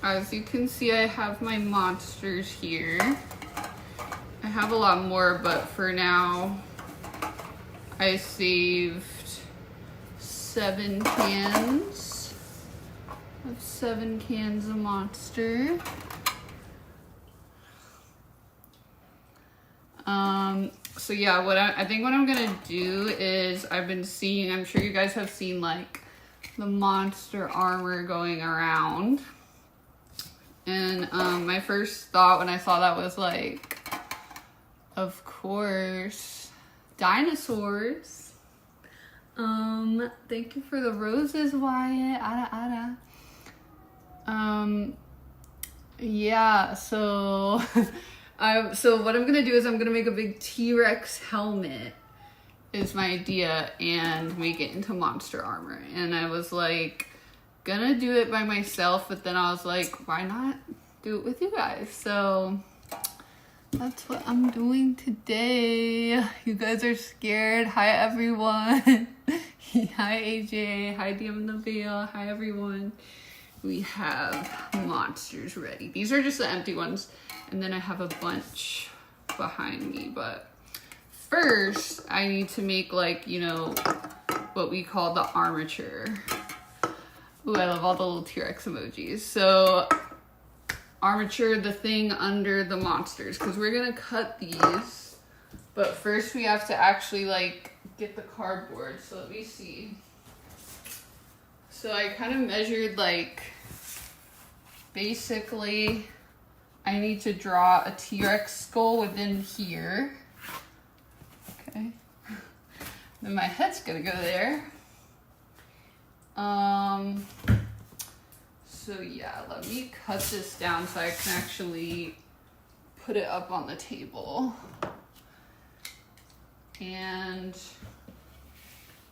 as you can see, I have my monsters here. I have a lot more, but for now, I saved 7 cans. I have 7 cans of monster. So yeah, I think what I'm gonna do is, I've been seeing, I'm sure you guys have seen like the monster armor going around. And my first thought when I saw that was like, of course, dinosaurs. Thank you for the roses, Wyatt. Yeah, so so what I'm gonna do is I'm gonna make a big T-Rex helmet is my idea, and make it into monster armor. And I was like gonna do it by myself, but then I was like, why not do it with you guys? So that's what I'm doing today. You guys are scared. Hi everyone. Hi AJ. Hi DM the Veil. Hi everyone. We have monsters ready. These are just the empty ones. And then I have a bunch behind me. But first, I need to make like, you know, what we call the armature. Ooh, I love all the little T-Rex emojis. So, armature, the thing under the monsters. Because we're going to cut these. But first, we have to actually like get the cardboard. So, let me see. So, I kind of measured like, basically, I need to draw a T-Rex skull within here. Okay. Then my head's gonna go there. So yeah, let me cut this down so I can actually put it up on the table. And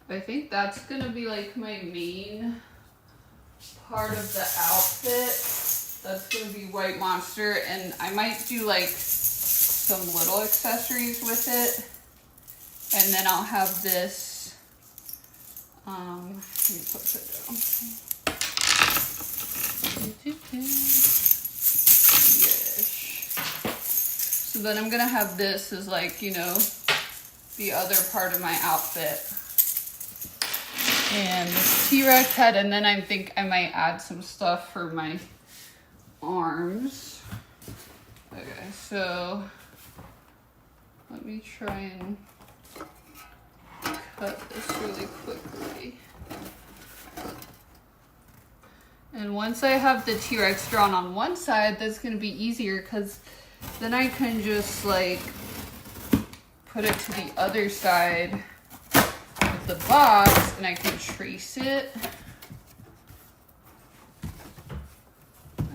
I think that's gonna be like my main part of the outfit. That's gonna be white monster, and I might do like some little accessories with it. And then I'll have this, let me put that down. Yes. So then I'm gonna have this as like, you know, the other part of my outfit. And this T-Rex head, and then I think I might add some stuff for my arms. Okay, so let me try and cut this really quickly. And once I have the T-Rex drawn on one side, that's gonna be easier because then I can just like put it to the other side with the box and I can trace it.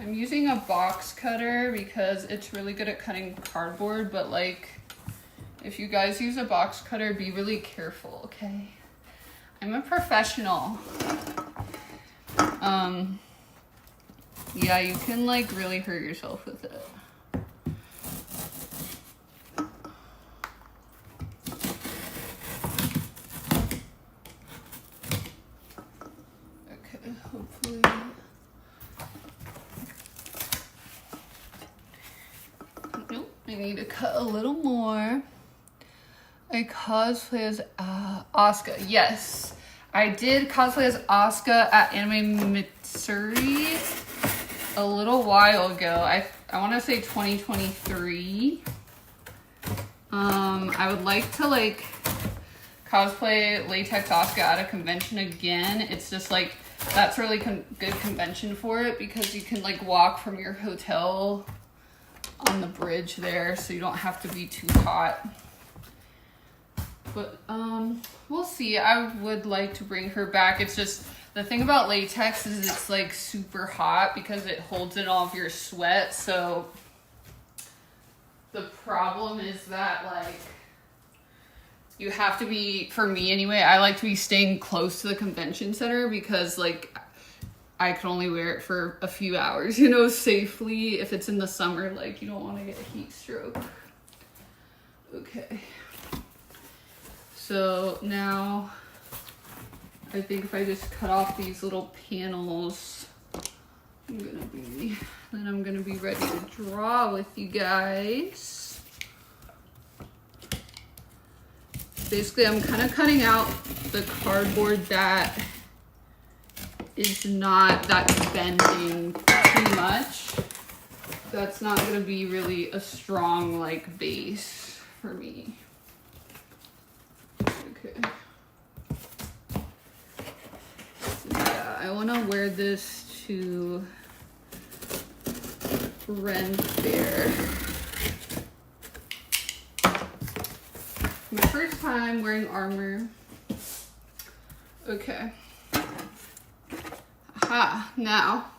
I'm using a box cutter because it's really good at cutting cardboard, but like, if you guys use a box cutter, be really careful, okay? I'm a professional. Yeah, you can like really hurt yourself with it. Okay, hopefully. Nope, I need to cut a little more. I cosplay as Asuka. Yes, I did cosplay as Asuka at Anime Mitsuri a little while ago. I want to say 2023. I would like to like cosplay latex Asuka at a convention again. It's just like, that's a really good convention for it because you can like walk from your hotel on the bridge there, so you don't have to be too hot. But we'll see. I would like to bring her back. It's just, the thing about latex is it's like super hot because it holds in all of your sweat. So the problem is that like, you have to be, for me anyway, I like to be staying close to the convention center because like, I can only wear it for a few hours, you know, safely. If it's in the summer, like you don't want to get a heat stroke. Okay. So now I think if I just cut off these little panels, I'm gonna be then I'm gonna be ready to draw with you guys. Basically, I'm kind of cutting out the cardboard that is not, that's bending too much. That's not gonna be really a strong like base for me. Okay. So, yeah, I wanna wear this to Ren Fair. My first time wearing armor. Okay. Aha, now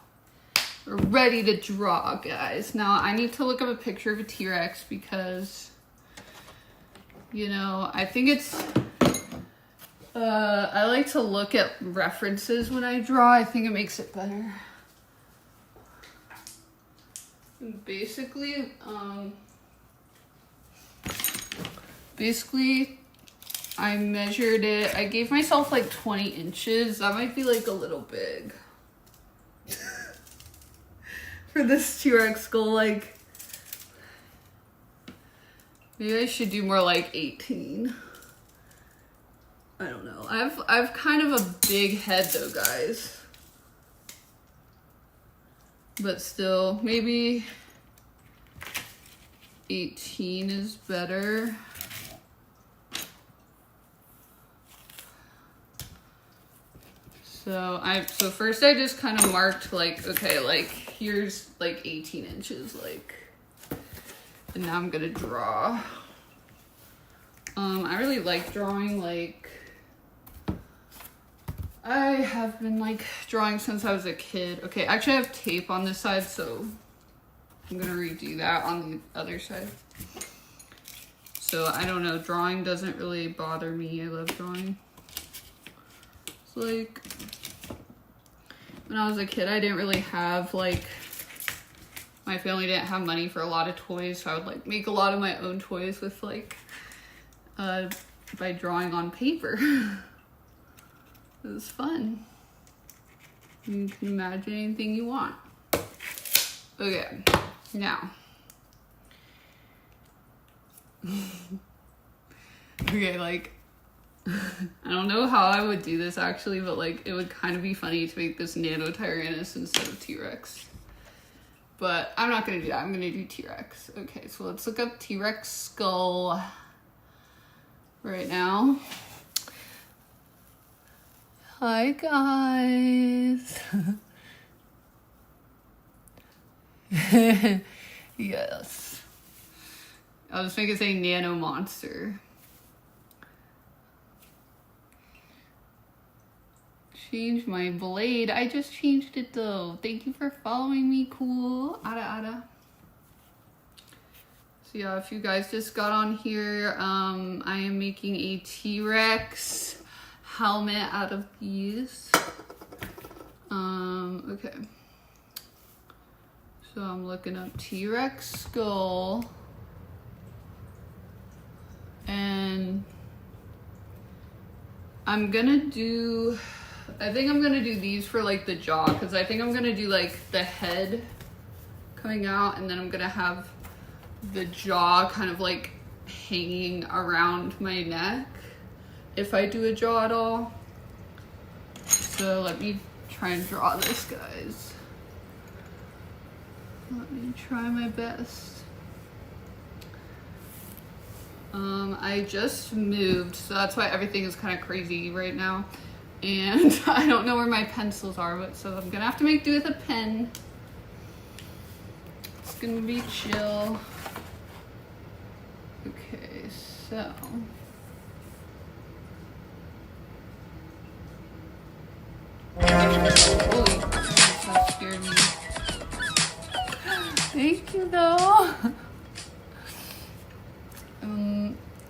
we're ready to draw, guys. Now I need to look up a picture of a T-Rex because, you know, I think it's, I like to look at references when I draw. I think it makes it better. Basically, I measured it. I gave myself like 20 inches. That might be like a little big for this T-Rex skull. Like, maybe I should do more like 18. I don't know. I've kind of a big head though, guys. But still, maybe 18 is better. So first I just kind of marked like, okay, like here's like 18 inches, like, and now I'm gonna draw. I really like drawing, like, I have been like drawing since I was a kid. Okay, actually I have tape on this side, so I'm gonna redo that on the other side. So I don't know, drawing doesn't really bother me. I love drawing. It's like, when I was a kid, I didn't really have like, my family didn't have money for a lot of toys, so I would like make a lot of my own toys with like, by drawing on paper. It was fun. You can imagine anything you want. Okay, now. Okay, like, I don't know how I would do this actually, but like, it would kind of be funny to make this Nano-Tyrannus instead of T-Rex. But I'm not gonna do that, I'm gonna do T-Rex. Okay, so let's look up T-Rex skull right now. Hi guys. Yes. I'll just make it say Nano Monster. Change my blade. I just changed it though. Thank you for following me, cool. Ada. So yeah, if you guys just got on here, I am making a T-Rex helmet out of these. Okay. So I'm looking up T-Rex skull. And I think I'm gonna do these for like the jaw, because I think I'm gonna do like the head coming out, and then I'm gonna have the jaw kind of like hanging around my neck if I do a jaw at all. So let me try and draw this, guys. Let me try my best. I just moved, so that's why everything is kind of crazy right now. And I don't know where my pencils are, but so I'm gonna have to make do with a pen. It's gonna be chill. Okay, so. Holy crap, that scared me. Thank you though.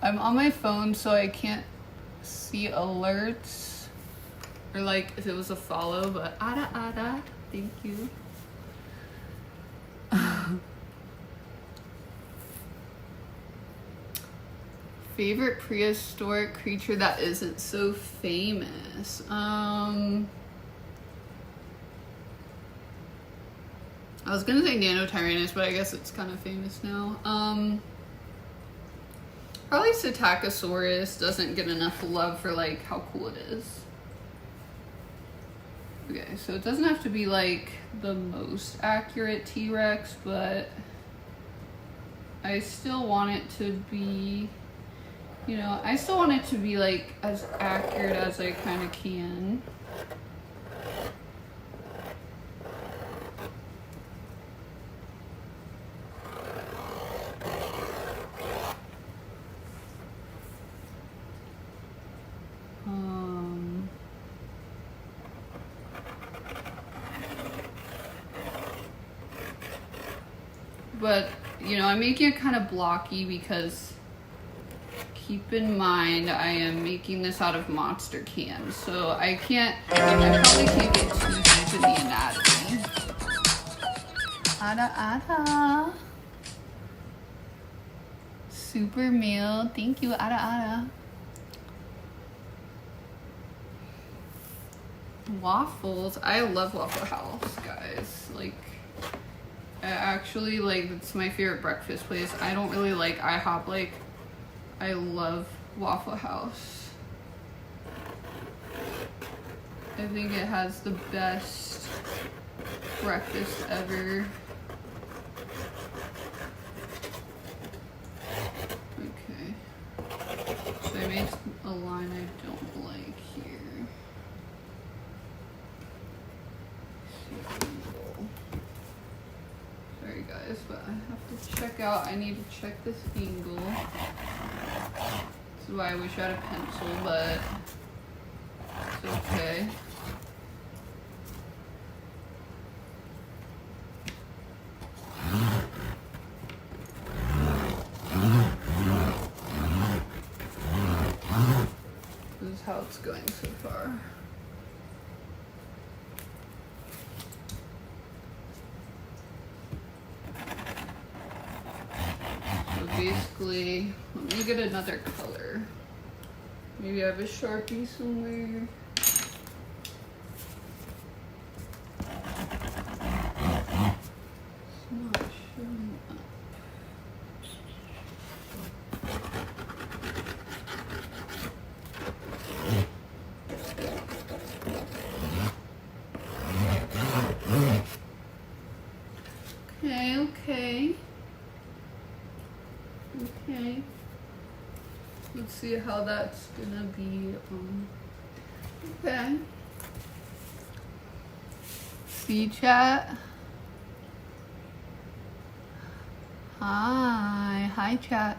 I'm on my phone, so I can't see alerts or like if it was a follow, but Ada, thank you. Favorite prehistoric creature that isn't so famous? I was gonna say Nanotyrannus, but I guess it's kind of famous now. Probably Psittacosaurus doesn't get enough love for like how cool it is. Okay, so it doesn't have to be like the most accurate T-Rex, but I still want it to be, you know, I still want it to be like as accurate as I kind of can. But, you know, I'm making it kind of blocky because keep in mind I am making this out of monster cans, so I probably can't get too deep in the anatomy. Ada. Super meal, thank you, Ada. Waffles, I love Waffle House, guys. Like, actually, like, it's my favorite breakfast place. I don't really like IHOP. Like, I love Waffle House. I think it has the best breakfast ever. Okay. So I made a line I don't like here. Sorry guys, but I have to check out, I need to check this angle. This is why I wish I had a pencil, but it's okay. This is how it's going so far. Basically, let me get another color. Maybe I have a Sharpie somewhere. It's not showing up. Okay. Okay, let's see how that's gonna be. Okay. See chat. Hi chat.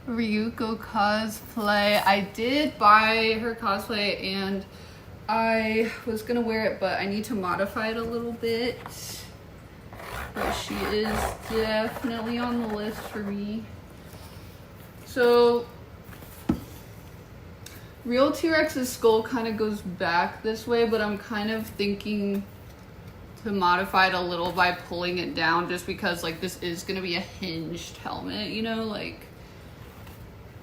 Ryuko cosplay. I did buy her cosplay and I was gonna wear it, but I need to modify it a little bit. But she is definitely on the list for me. So, real T-Rex's skull kind of goes back this way, but I'm kind of thinking to modify it a little by pulling it down just because like this is gonna be a hinged helmet, you know, like,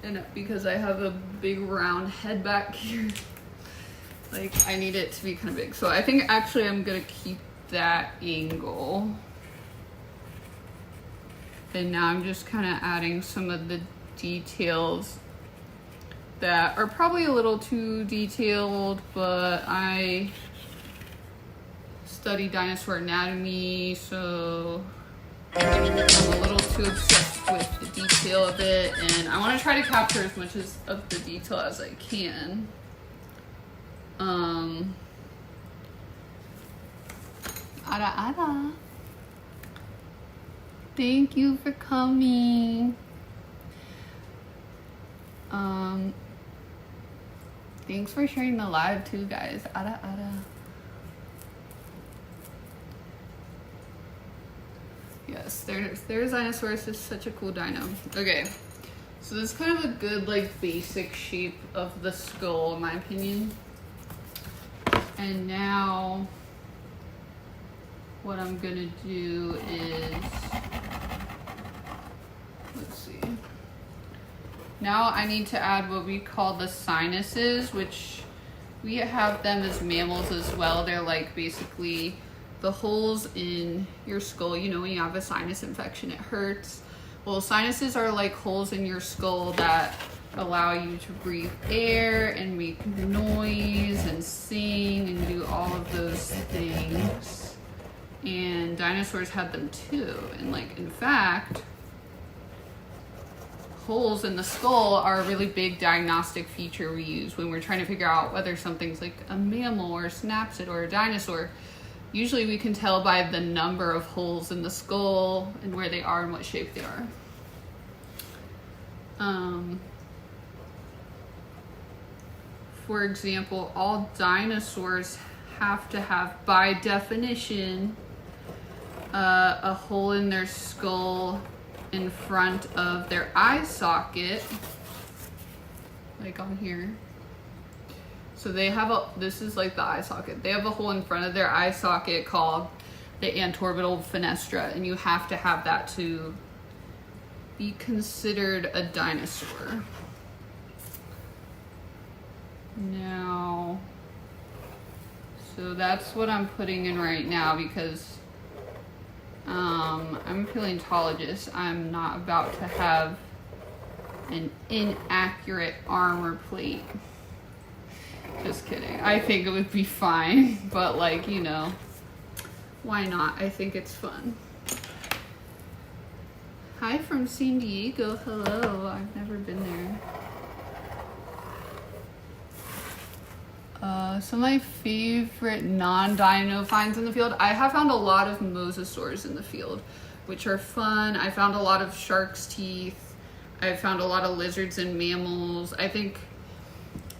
and because I have a big round head back here, like I need it to be kind of big. So I think actually I'm gonna keep that angle. And now I'm just kind of adding some of the details that are probably a little too detailed, but I study dinosaur anatomy, so I'm a little too obsessed with the detail of it, and I want to try to capture as much of the detail as I can. Ada. Thank you for coming. Thanks for sharing the live too, guys. Ada. Yes, Therizinosaurus is such a cool dino. Okay, so this is kind of a good like basic shape of the skull in my opinion. And now what I'm gonna do is, let's see. Now I need to add what we call the sinuses, which we have them as mammals as well. They're like basically the holes in your skull, you know, when you have a sinus infection, it hurts. Well, sinuses are like holes in your skull that allow you to breathe air and make noise and sing and do all of those things. And dinosaurs had them too. And like, in fact, holes in the skull are a really big diagnostic feature we use when we're trying to figure out whether something's like a mammal or a snapsid or a dinosaur. Usually we can tell by the number of holes in the skull and where they are and what shape they are. For example, all dinosaurs have to have, by definition, a hole in their skull in front of their eye socket, like on here. So they have this is like the eye socket. They have a hole in front of their eye socket called the antorbital fenestra, and you have to have that to be considered a dinosaur. Now, so that's what I'm putting in right now because I'm a paleontologist. I'm not about to have an inaccurate armor plate. Just kidding. I think it would be fine, but like, you know, why not? I think it's fun. Hi from San Diego. Hello. I've never been there. Some of my favorite non-dino finds in the field. I have found a lot of mosasaurs in the field, which are fun. I found a lot of shark's teeth. I found a lot of lizards and mammals. I think,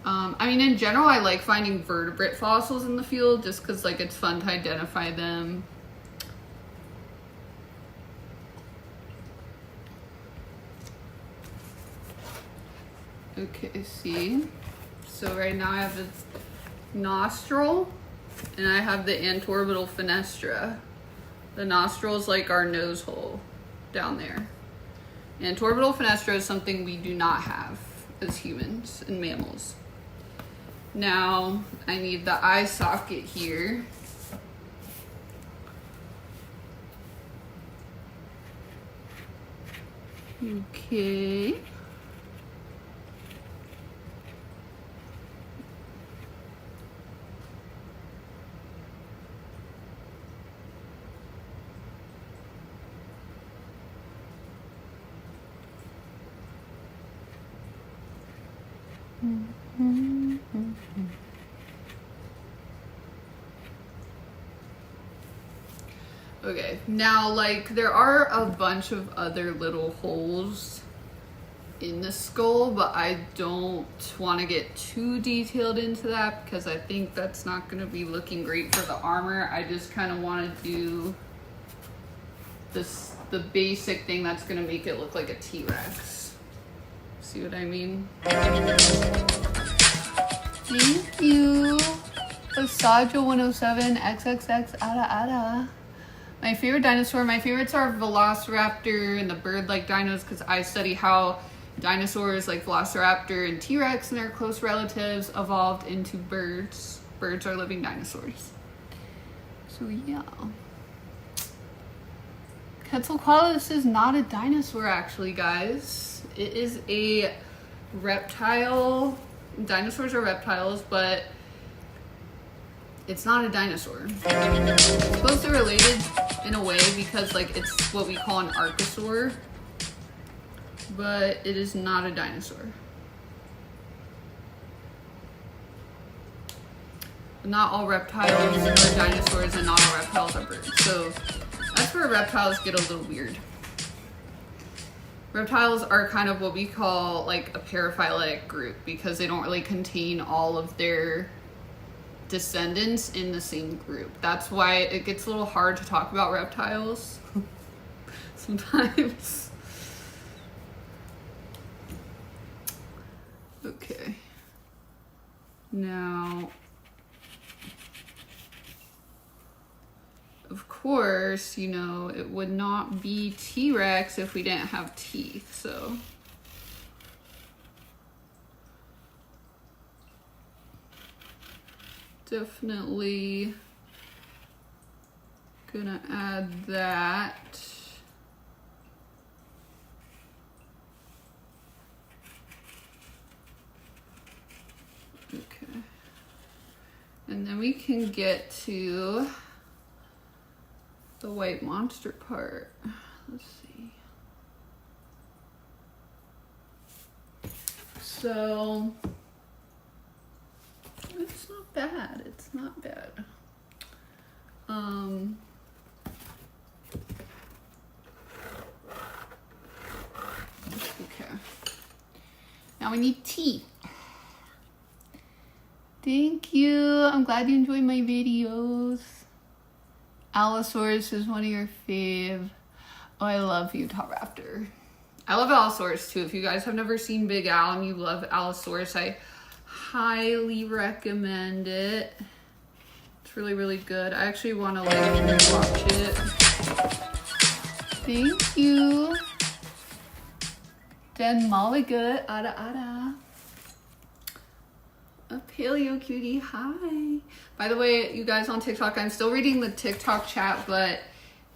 I mean, in general, I like finding vertebrate fossils in the field just because, like, it's fun to identify them. Okay, see? So right now I have the nostril and I have the antorbital fenestra. The nostril is like our nose hole down there. Antorbital fenestra is something we do not have as humans and mammals. Now I need the eye socket here. Okay. Okay, now like there are a bunch of other little holes in the skull, but I don't want to get too detailed into that because I think that's not going to be looking great for the armor. I just kind of want to do the basic thing that's going to make it look like a T-Rex. See what I mean? Thank you. Asajo107 XXX Ada. My favorite dinosaur, my favorites are Velociraptor and the bird-like dinos because I study how dinosaurs like Velociraptor and T-Rex and their close relatives evolved into birds. Birds are living dinosaurs. So yeah. Quetzalcoatlus is not a dinosaur actually, guys. It is a reptile. Dinosaurs are reptiles, but it's not a dinosaur. It's closely related in a way because like it's what we call an archosaur, but it is not a dinosaur. Not all reptiles are dinosaurs and not all reptiles are birds. So that's where reptiles get a little weird. Reptiles are kind of what we call like a paraphyletic group because they don't really contain all of their descendants in the same group. That's why it gets a little hard to talk about reptiles sometimes. Okay. Now, of course, you know, it would not be T-Rex if we didn't have teeth, so. Definitely Gonna add that. Okay. And then we can get to the white monster part. Let's see. So it's not bad. It's not bad. Okay. Now we need teeth. Thank you. I'm glad you enjoy my videos. Allosaurus is one of your fave. Oh, I love Utah Raptor. I love Allosaurus too. If you guys have never seen Big Al and you love Allosaurus, I highly recommend it. It's really, really good. I actually want to like rewatch it. Thank you. Den Molligut, ada. A paleo cutie, hi. By the way, you guys on TikTok, I'm still reading the TikTok chat, but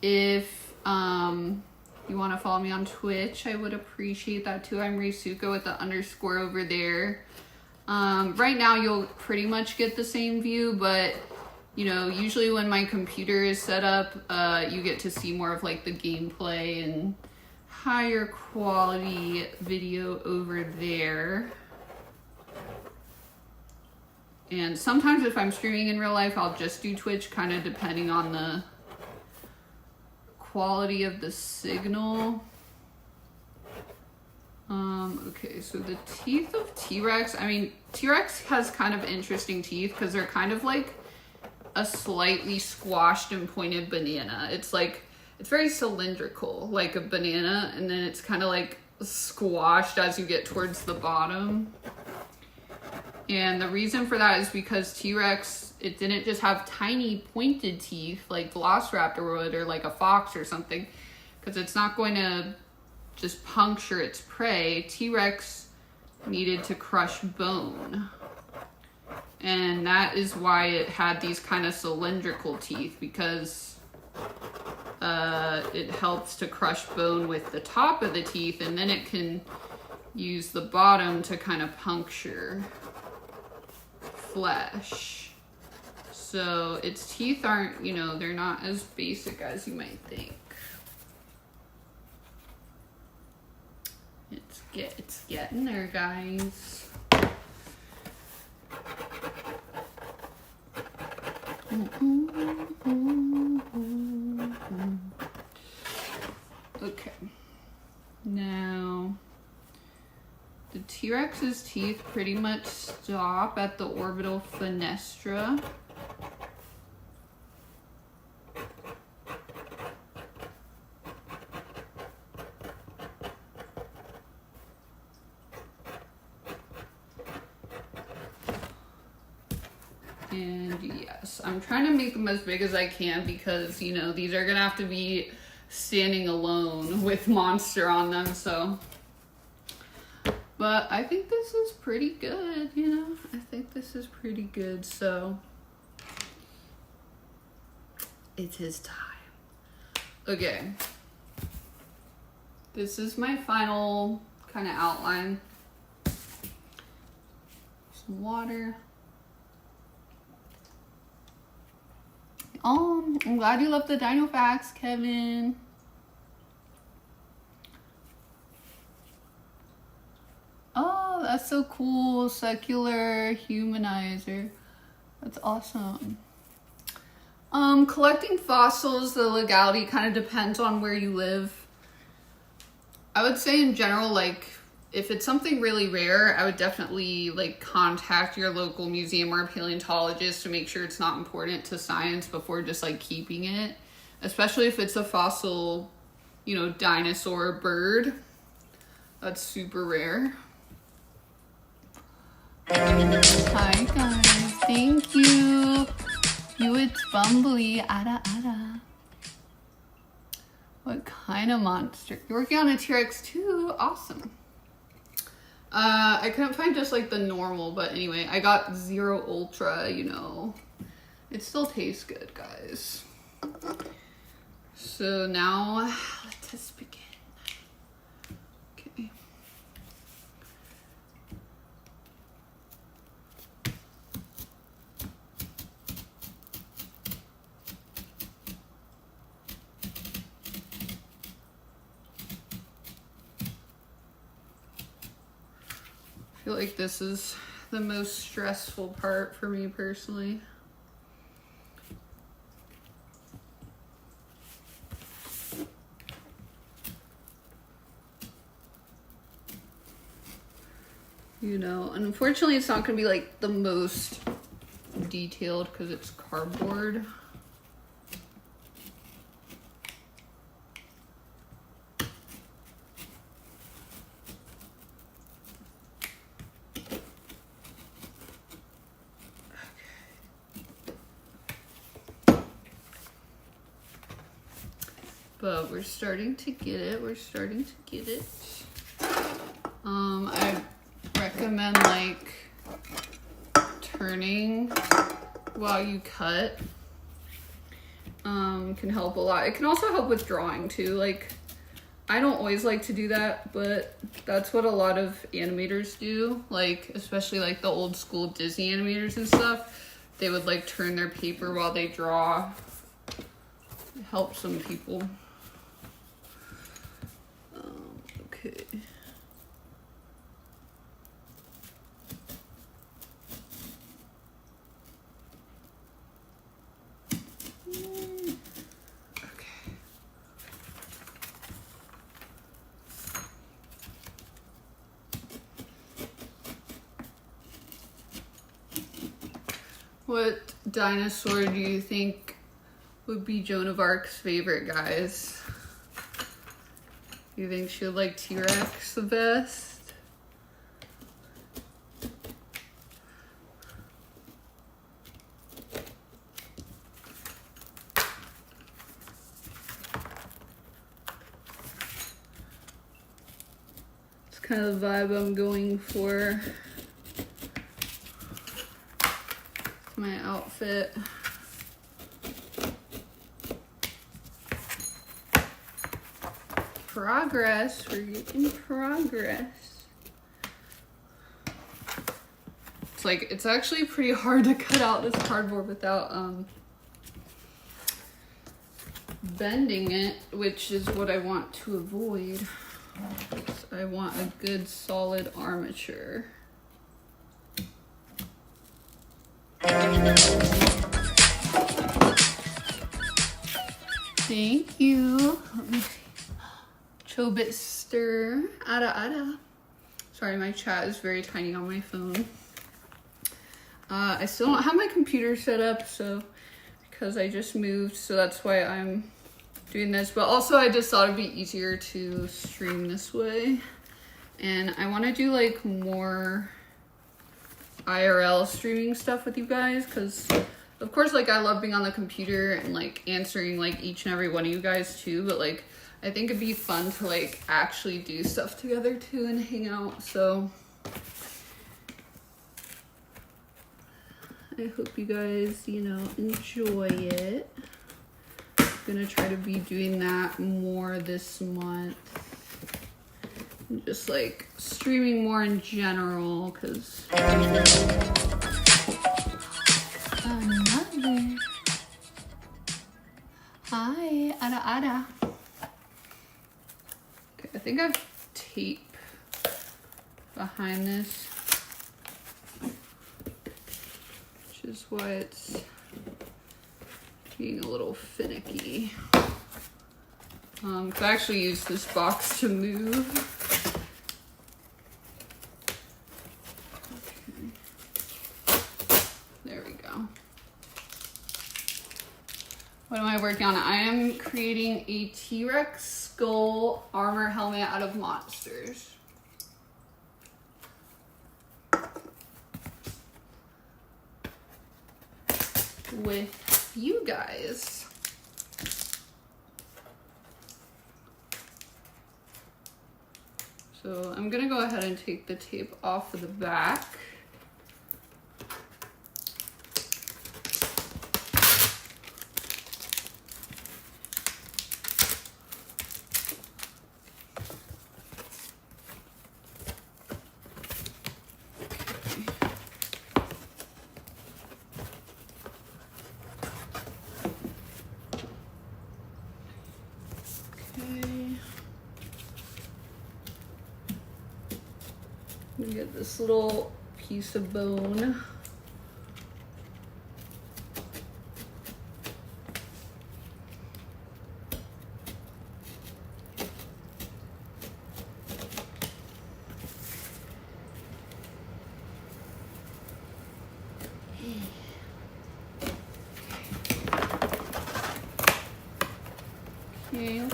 if you want to follow me on Twitch, I would appreciate that too. I'm Reisuka with the _ over there. Right now you'll pretty much get the same view, but you know, usually when my computer is set up, you get to see more of like the gameplay and higher quality video over there. And sometimes if I'm streaming in real life, I'll just do Twitch, kind of depending on the quality of the signal. Okay, so the teeth of T-Rex, I mean, T-Rex has kind of interesting teeth because they're kind of like a slightly squashed and pointed banana. It's like, it's very cylindrical, like a banana, and then it's kind of like squashed as you get towards the bottom. And the reason for that is because T-Rex, it didn't just have tiny pointed teeth like Velociraptor would, or like a fox or something, because it's not going to just puncture its prey. T-Rex needed to crush bone. And that is why it had these kind of cylindrical teeth, because it helps to crush bone with the top of the teeth, and then it can use the bottom to kind of puncture flesh. So its teeth aren't, you know, they're not as basic as you might think. It's getting there, guys. Okay. Now, the T-Rex's teeth pretty much stop at the orbital fenestra. And yes, I'm trying to make them as big as I can because, you know, these are gonna have to be standing alone with Monster on them, so. But I think this is pretty good, you know? I think this is pretty good, so. It's his time. Okay. This is my final kind of outline. Some water. Oh, I'm glad you love the dino facts, Kevin. Oh, that's so cool. Secular humanizer. That's awesome. Collecting fossils, the legality kind of depends on where you live. I would say in general, like, if it's something really rare, I would definitely like contact your local museum or paleontologist to make sure it's not important to science before just like keeping it. Especially if it's a fossil, you know, dinosaur bird. That's super rare. Hi guys, thank you. It's Bumbly, ada. What kind of monster? You're working on a T-Rex too? Awesome. I couldn't find just like the normal, but anyway, I got 0 Ultra, you know. It still tastes good, guys. So now let us begin. Okay. I feel like this is the most stressful part for me personally. You know, and unfortunately it's not gonna be like the most detailed because it's cardboard. But we're starting to get it. We're starting to get it. I recommend like turning while you cut. Can help a lot. It can also help with drawing too. Like, I don't always like to do that, but that's what a lot of animators do. Like, especially like the old school Disney animators and stuff. They would like turn their paper while they draw. It helps some people. Okay. What dinosaur do you think would be Joan of Arc's favorite, guys? You think she would like T-Rex the best? It's kind of the vibe I'm going for. My outfit. Progress, we're getting progress. It's like, it's actually pretty hard to cut out this cardboard without bending it, which is what I want to avoid. I want a good solid armature. Thank you. Let me see. Chobitster. Ada. Sorry, my chat is very tiny on my phone. I still don't have my computer set up, so because I just moved, so that's why I'm doing this. But also I just thought it'd be easier to stream this way. And I want to do like more IRL streaming stuff with you guys, because of course like I love being on the computer and like answering like each and every one of you guys too, but like I think it'd be fun to like actually do stuff together too and hang out. So I hope you guys, you know, enjoy it. I'm gonna try to be doing that more this month. And just like streaming more in general, because another. Hi, Ada. Okay, I think I have tape behind this, which is why it's being a little finicky. I actually use this box to move. What am I working on? I am creating a T-Rex skull armor helmet out of monsters. With you guys. So I'm gonna go ahead and take the tape off of the back. Get this little piece of bone.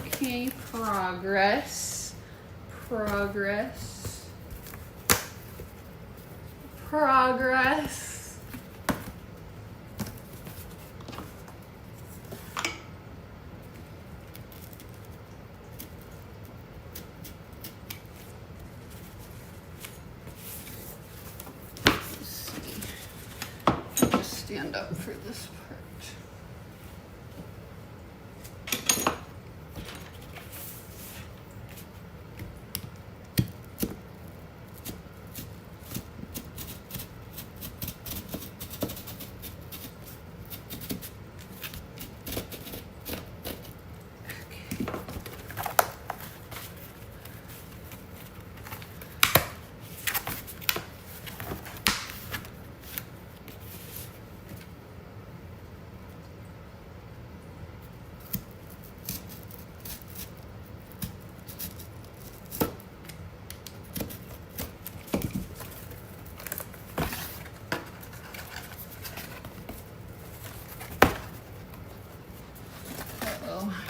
Okay, progress. Let's see. I'll just stand up for this part.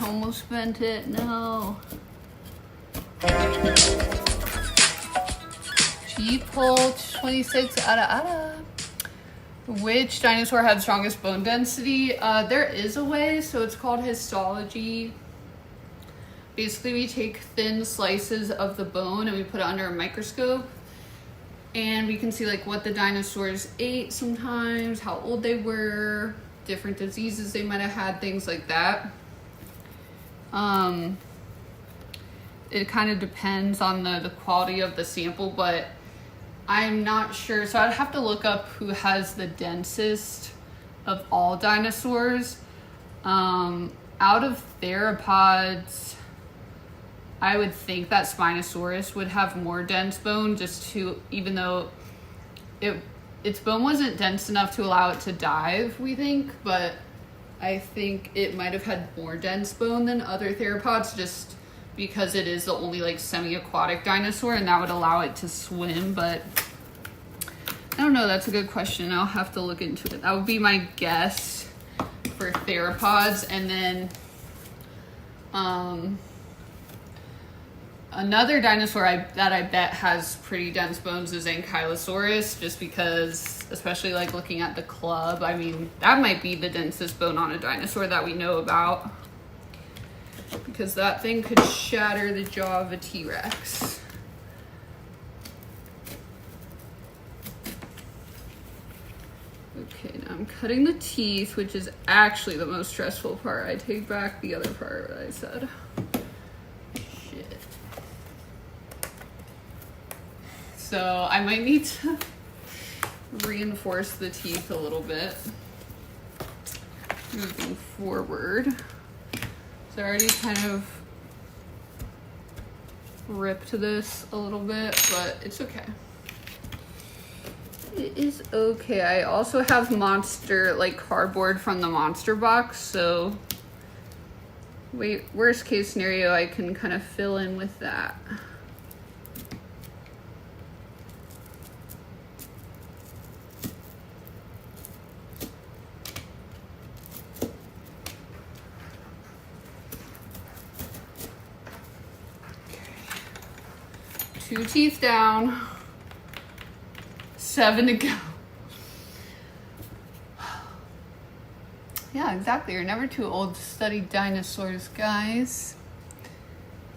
Almost bent it, no. G-pole 26 ada. Which dinosaur had strongest bone density? There is a way, so it's called histology. Basically, we take thin slices of the bone and we put it under a microscope, and we can see like what the dinosaurs ate sometimes, how old they were, different diseases they might have had, things like that. It kind of depends on the quality of the sample, but I'm not sure. So I'd have to look up who has the densest of all dinosaurs. Out of theropods, I would think that Spinosaurus would have more dense bone, even though its bone wasn't dense enough to allow it to dive, we think, but I think it might have had more dense bone than other theropods, just because it is the only like semi-aquatic dinosaur, and that would allow it to swim. But I don't know, that's a good question. I'll have to look into it. That would be my guess for theropods. And then another dinosaur that I bet has pretty dense bones is Ankylosaurus, just because, especially like looking at the club, I mean, that might be the densest bone on a dinosaur that we know about, because that thing could shatter the jaw of a T-Rex. Okay, now I'm cutting the teeth, which is actually the most stressful part. I take back the other part that I said. Shit. So I might need to reinforce the teeth a little bit moving forward. So I already kind of ripped this a little bit, but it's okay. It is okay. I also have monster, like cardboard from the monster box, so worst case scenario, I can kind of fill in with that. Okay. 2 teeth down. 7 to go. Yeah, exactly. You're never too old to study dinosaurs, guys.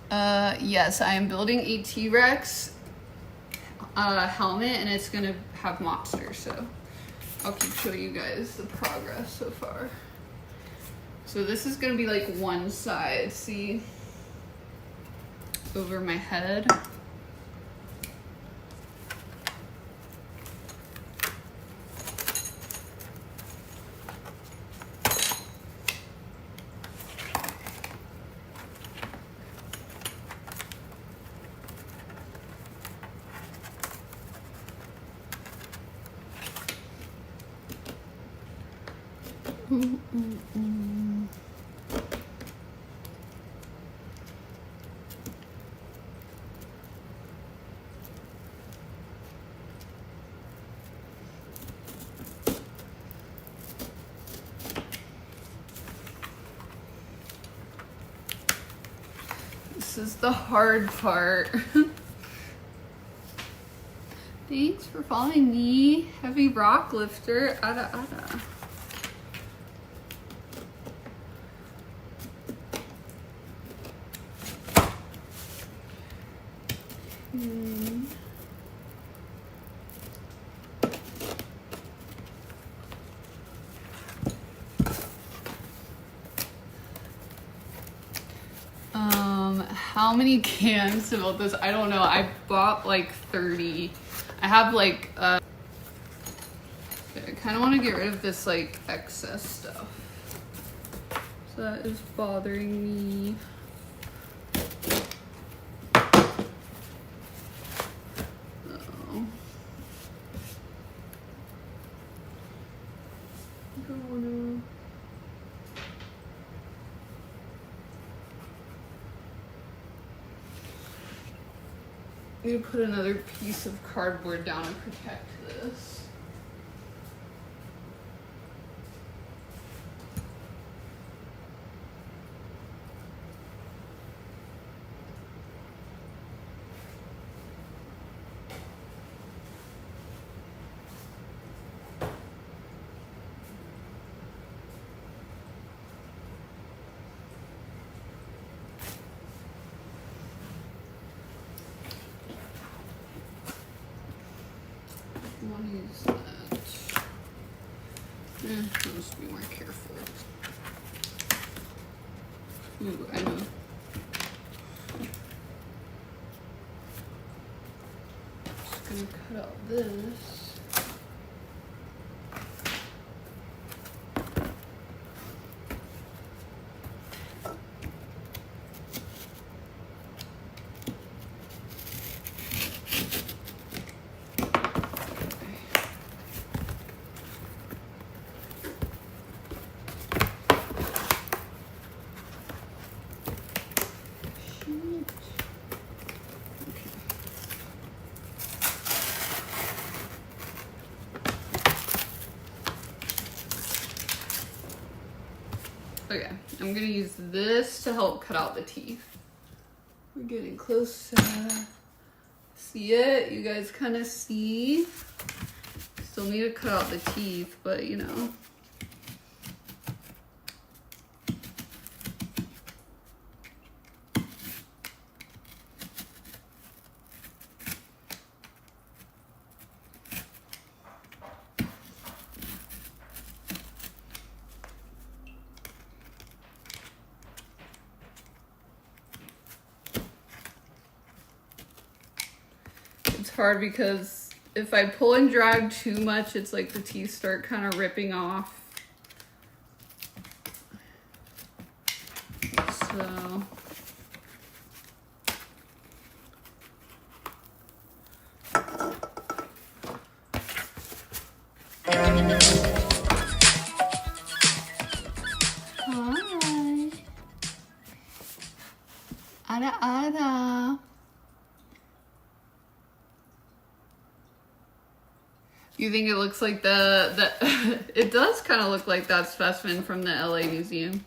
Yes, I am building a T-Rex helmet, and it's gonna have monsters, so I'll keep showing you guys the progress so far. So this is gonna be like one side, see? Over my head. This is the hard part. Thanks for following me, Heavy Rock Lifter. Ada ada. How many cans to build this? I don't know. I bought like 30. I have like, okay, I kind of want to get rid of this like excess stuff. So that is bothering me. Uh-oh. I don't want to. I'm gonna put another piece of cardboard down and protect this. I want to use that. I must be more careful. Ooh, I know. Just gonna cut out this. Okay, I'm gonna use this to help cut out the teeth. We're getting close. See it? You guys kind of see? Still need to cut out the teeth, but you know. It's hard because if I pull and drag too much, it's like the teeth start kind of ripping off. So hi. Ada ada. You think it looks like the it does kind of look like that specimen from the LA Museum.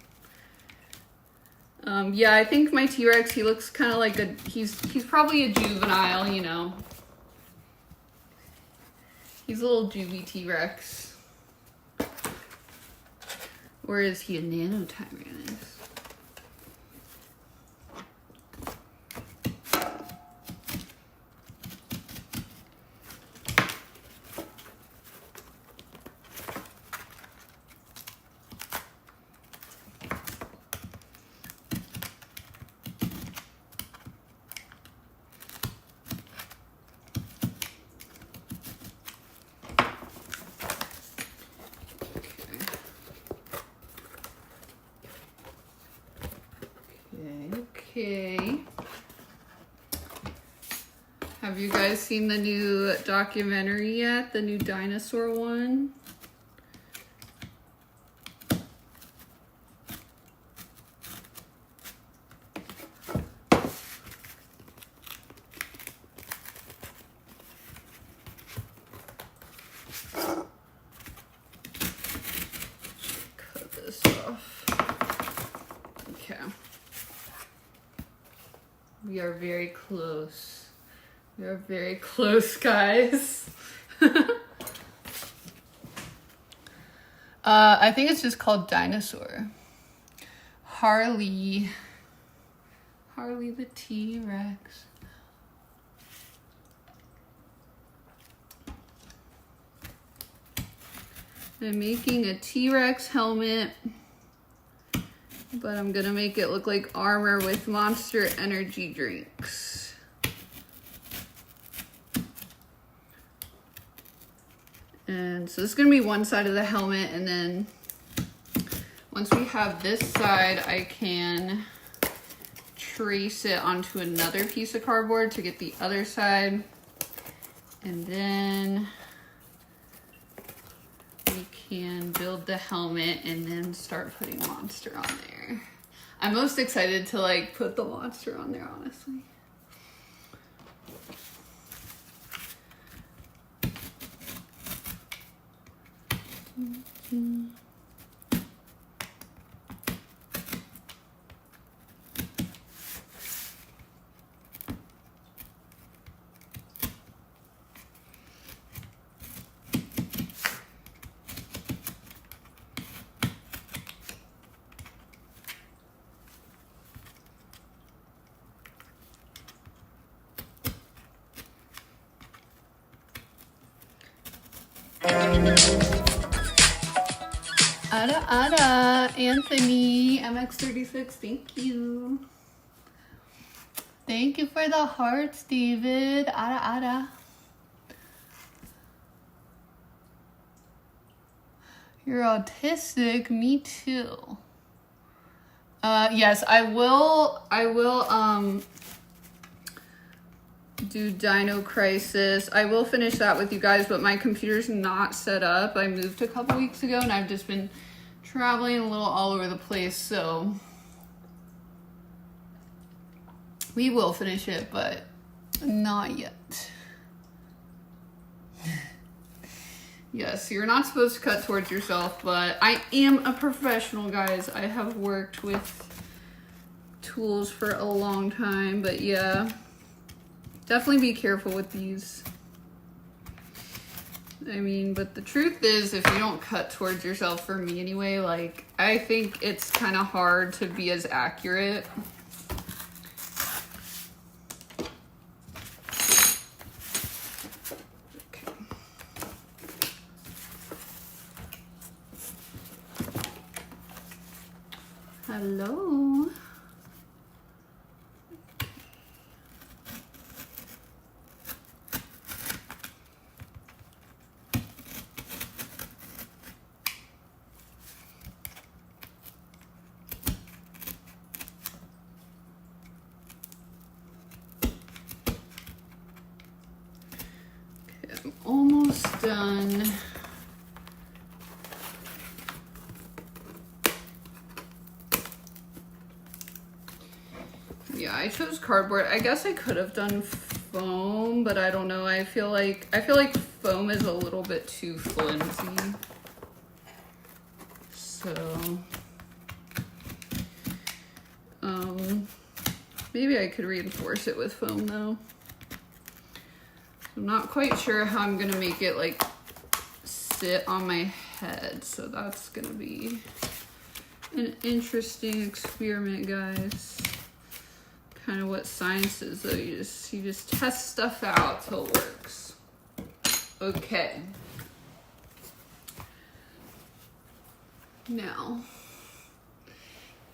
Yeah, I think my T-Rex, he looks kind of like he's probably a juvenile, you know. He's a little juvie T-Rex. Or is he a nano-Tyrannus? Okay. Have you guys seen the new documentary yet? The new dinosaur one? We are very close. We are very close, guys. I think it's just called Dinosaur. Harley the T-Rex. I'm making a T-Rex helmet, but I'm gonna make it look like armor with Monster energy drinks. And so this is gonna be one side of the helmet, and then once we have this side, I can trace it onto another piece of cardboard to get the other side. And then we can build the helmet and then start putting Monster on there. I'm most excited to like put the Monster on there, honestly. Ada, Anthony, MX36, thank you. Thank you for the hearts, David. Ada. You're autistic, me too. Yes, I will, do Dino Crisis. I will finish that with you guys, but my computer's not set up. I moved a couple weeks ago and I've just been traveling a little all over the place, so we will finish it, but not yet. Yes, you're not supposed to cut towards yourself, but I am a professional, guys. I have worked with tools for a long time, but yeah. Definitely be careful with these. I mean, but the truth is, if you don't cut towards yourself, for me anyway, like, I think it's kind of hard to be as accurate. Okay. Hello. I'm almost done. Yeah, I chose cardboard. I guess I could have done foam, but I don't know. I feel like foam is a little bit too flimsy. So maybe I could reinforce it with foam though. I'm not quite sure how I'm gonna make it like sit on my head, so that's gonna be an interesting experiment, guys. Kind of what science is, though. You just test stuff out till it works. Okay. Now,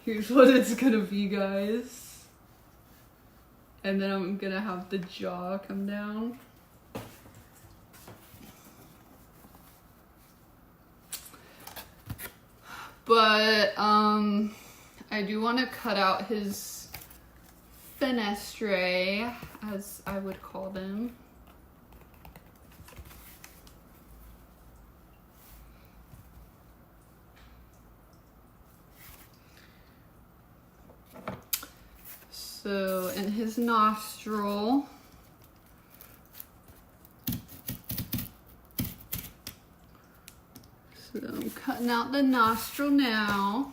here's what it's gonna be, guys. And then I'm gonna have the jaw come down. But I do want to cut out his fenestrae, as I would call them. So in his nostril, so I'm cutting out the nostril now.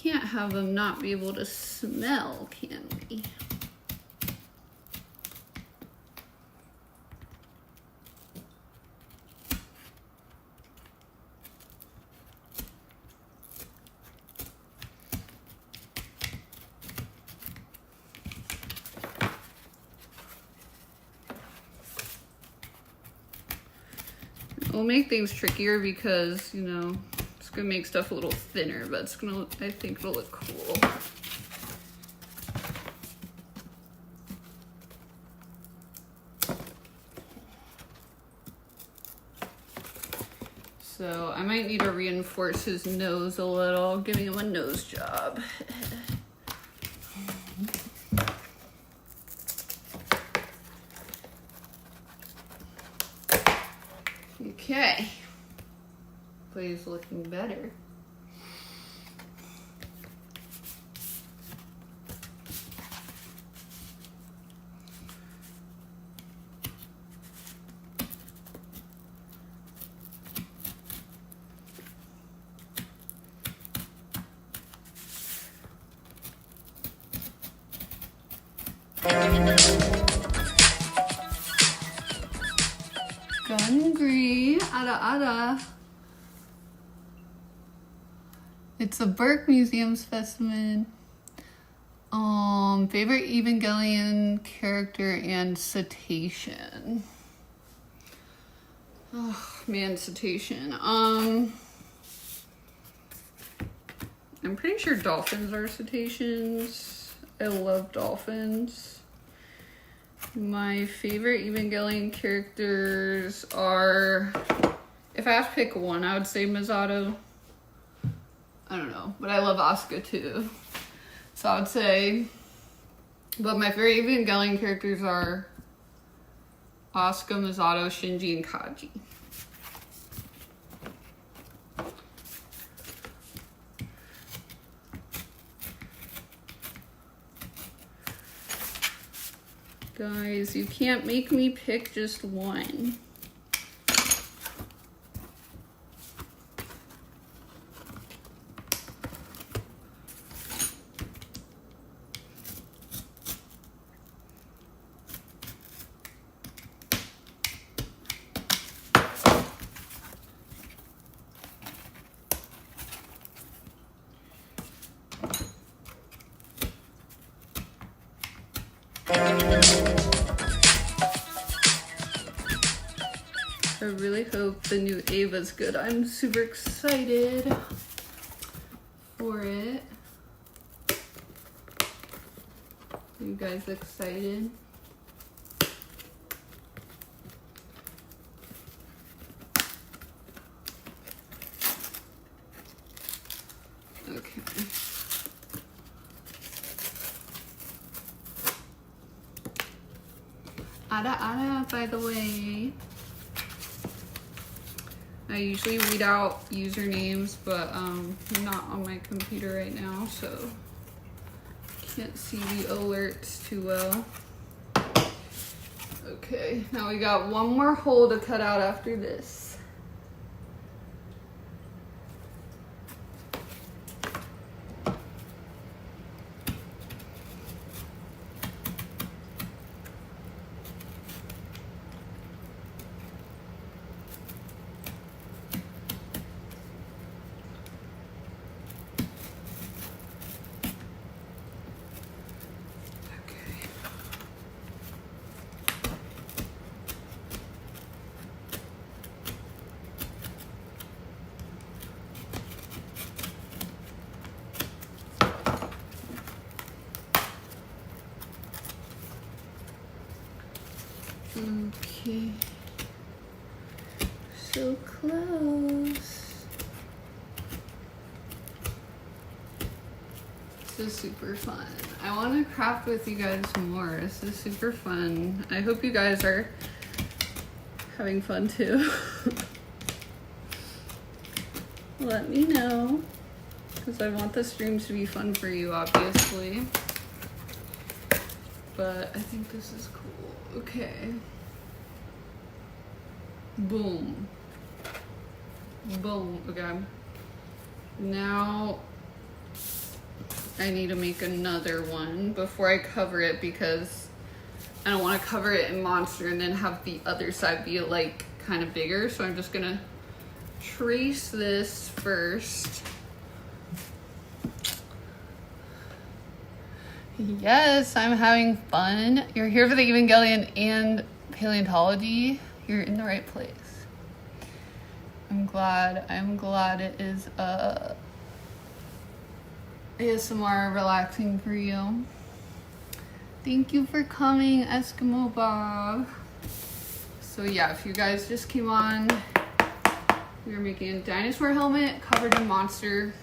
can't have them not be able to smell, can we? It'll make things trickier because, you know, it's gonna make stuff a little thinner, but it's gonna, I think it'll look cool. So I might need to reinforce his nose a little, giving him a nose job. Okay, please looking better. Gungry, ada. It's a Burke Museum specimen. Favorite Evangelion character and cetacean. Oh man, cetacean. I'm pretty sure dolphins are cetaceans. I love dolphins. My favorite Evangelion characters are, if I have to pick one, I would say Misato. I don't know, but I love Asuka too. So I would say, but my favorite Evangelion characters are Asuka, Misato, Shinji, and Kaji. Guys, you can't make me pick just one. I really hope the new Ava's good. I'm super excited for it. Are you guys excited? Okay. Ada, by the way. I usually read out usernames, but not on my computer right now, so can't see the alerts too well. Okay, now we got one more hole to cut out after this. Okay, so close. This is super fun. I want to craft with you guys more. This is super fun. I hope you guys are having fun too. Let me know, because I want the streams to be fun for you, obviously. But I think this is cool. Okay. Boom. Boom. Okay. Now I need to make another one before I cover it because I don't want to cover it in Monster and then have the other side be like kind of bigger. So I'm just gonna trace this first. Yes, I'm having fun. You're here for the Evangelion and paleontology. You're in the right place. I'm glad it is ASMR relaxing for you. Thank you for coming, Eskimo Bob. So yeah, if you guys just came on, we were making a dinosaur helmet covered in Monster.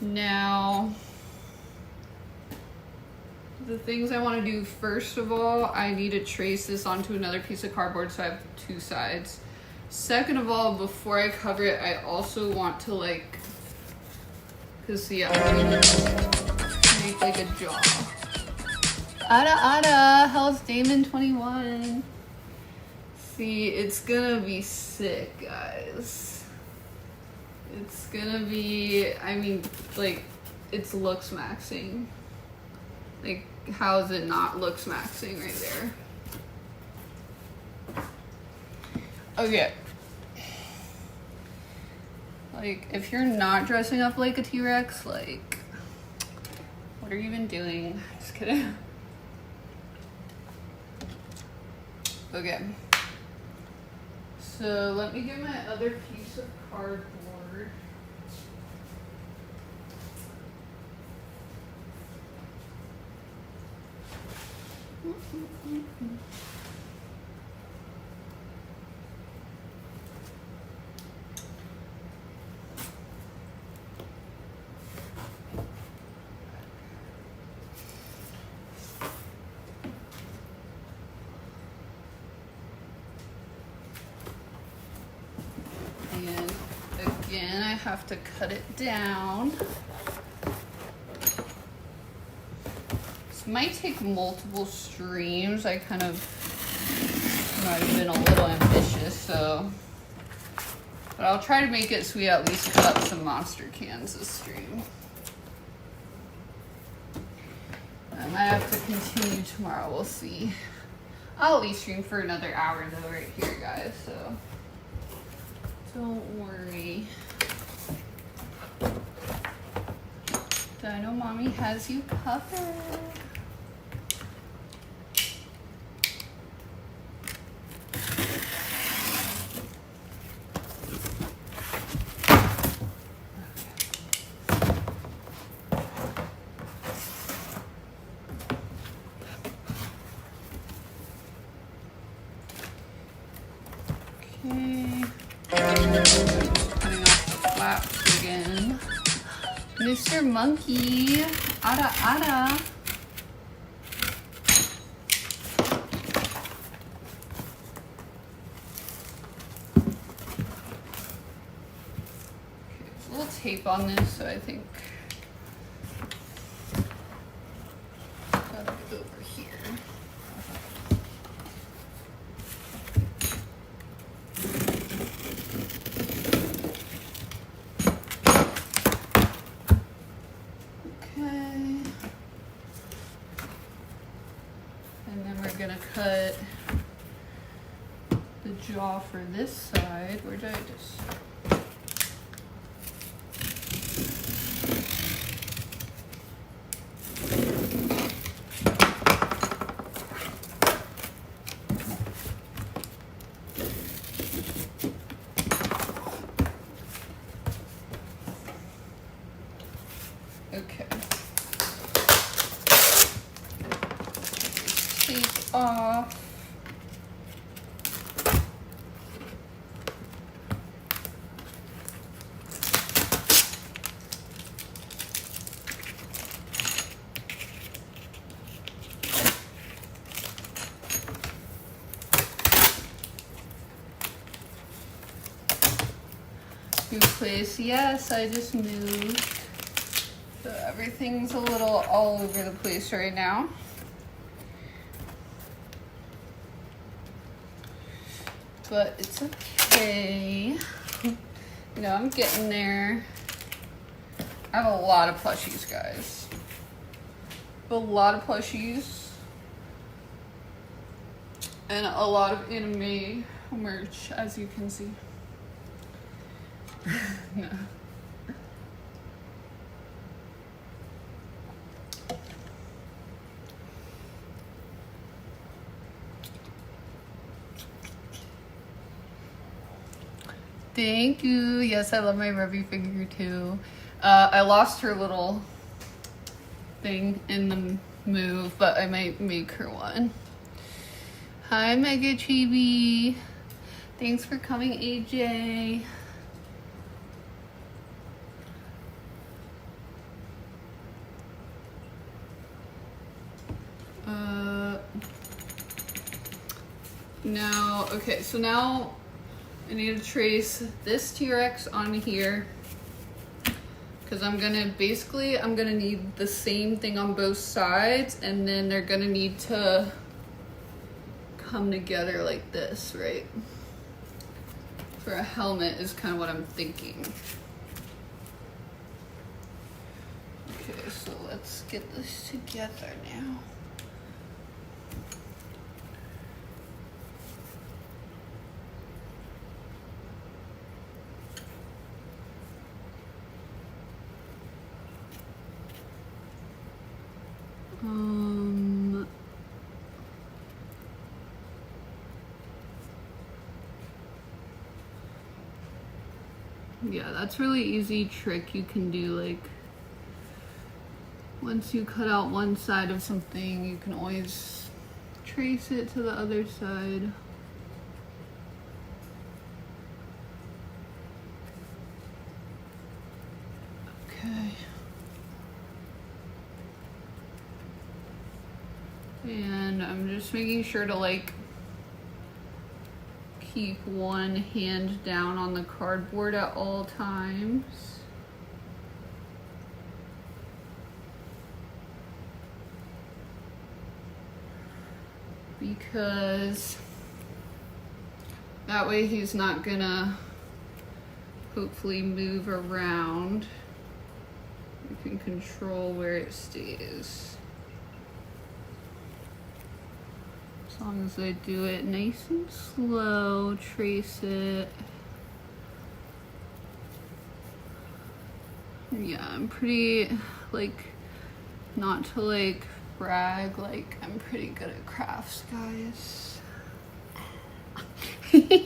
Now, the things I want to do, first of all, I need to trace this onto another piece of cardboard so I have two sides. Second of all, before I cover it, I also want to like, cause yeah, I'm gonna make like a jaw. Ada, how's Damon 21? See, it's gonna be sick, guys. It's gonna be, I mean, like, it's looks maxing. Like, how is it not looks maxing right there? Okay. Like, if you're not dressing up like a T-Rex, like, what are you even doing? Just kidding. Okay. So let me get my other piece of cardboard. And again, I have to cut it down. This might take multiple streams. I kind of might have been a little ambitious, so. But I'll try to make it so we at least cut up some Monster cans this stream. I might have to continue tomorrow, we'll see. I'll at least stream for another hour though right here, guys, so. Don't worry. Dino Mommy has you covered. Okay. Cutting off the flaps again. Mr. Monkey, Ada. Okay, there's a little tape on this, so I think that'll go over here. Gonna cut the jaw for this side. Where did I just? Okay. Take off. New place. Yes, I just moved. So everything's a little all over the place right now. But it's okay. You know, I'm getting there. I have a lot of plushies, guys. A lot of plushies. And a lot of anime merch, as you can see. No. Thank you. Yes, I love my Revy figure too. I lost her little thing in the move, but I might make her one. Hi, Mega Chibi. Thanks for coming, AJ. Now, okay, so now I need to trace this T-Rex on here because I'm gonna need the same thing on both sides, and then they're gonna need to come together like this, right? For a helmet is kind of what I'm thinking. Okay, so let's get this together now. Yeah, that's really easy trick you can do. Like, once you cut out one side of something, you can always trace it to the other side. Okay. And I'm just making sure to like keep one hand down on the cardboard at all times. Because that way he's not gonna hopefully move around. You can control where it stays. As long as I do it nice and slow, trace it. Yeah, I'm pretty, like, not to like brag, like I'm pretty good at crafts, guys. You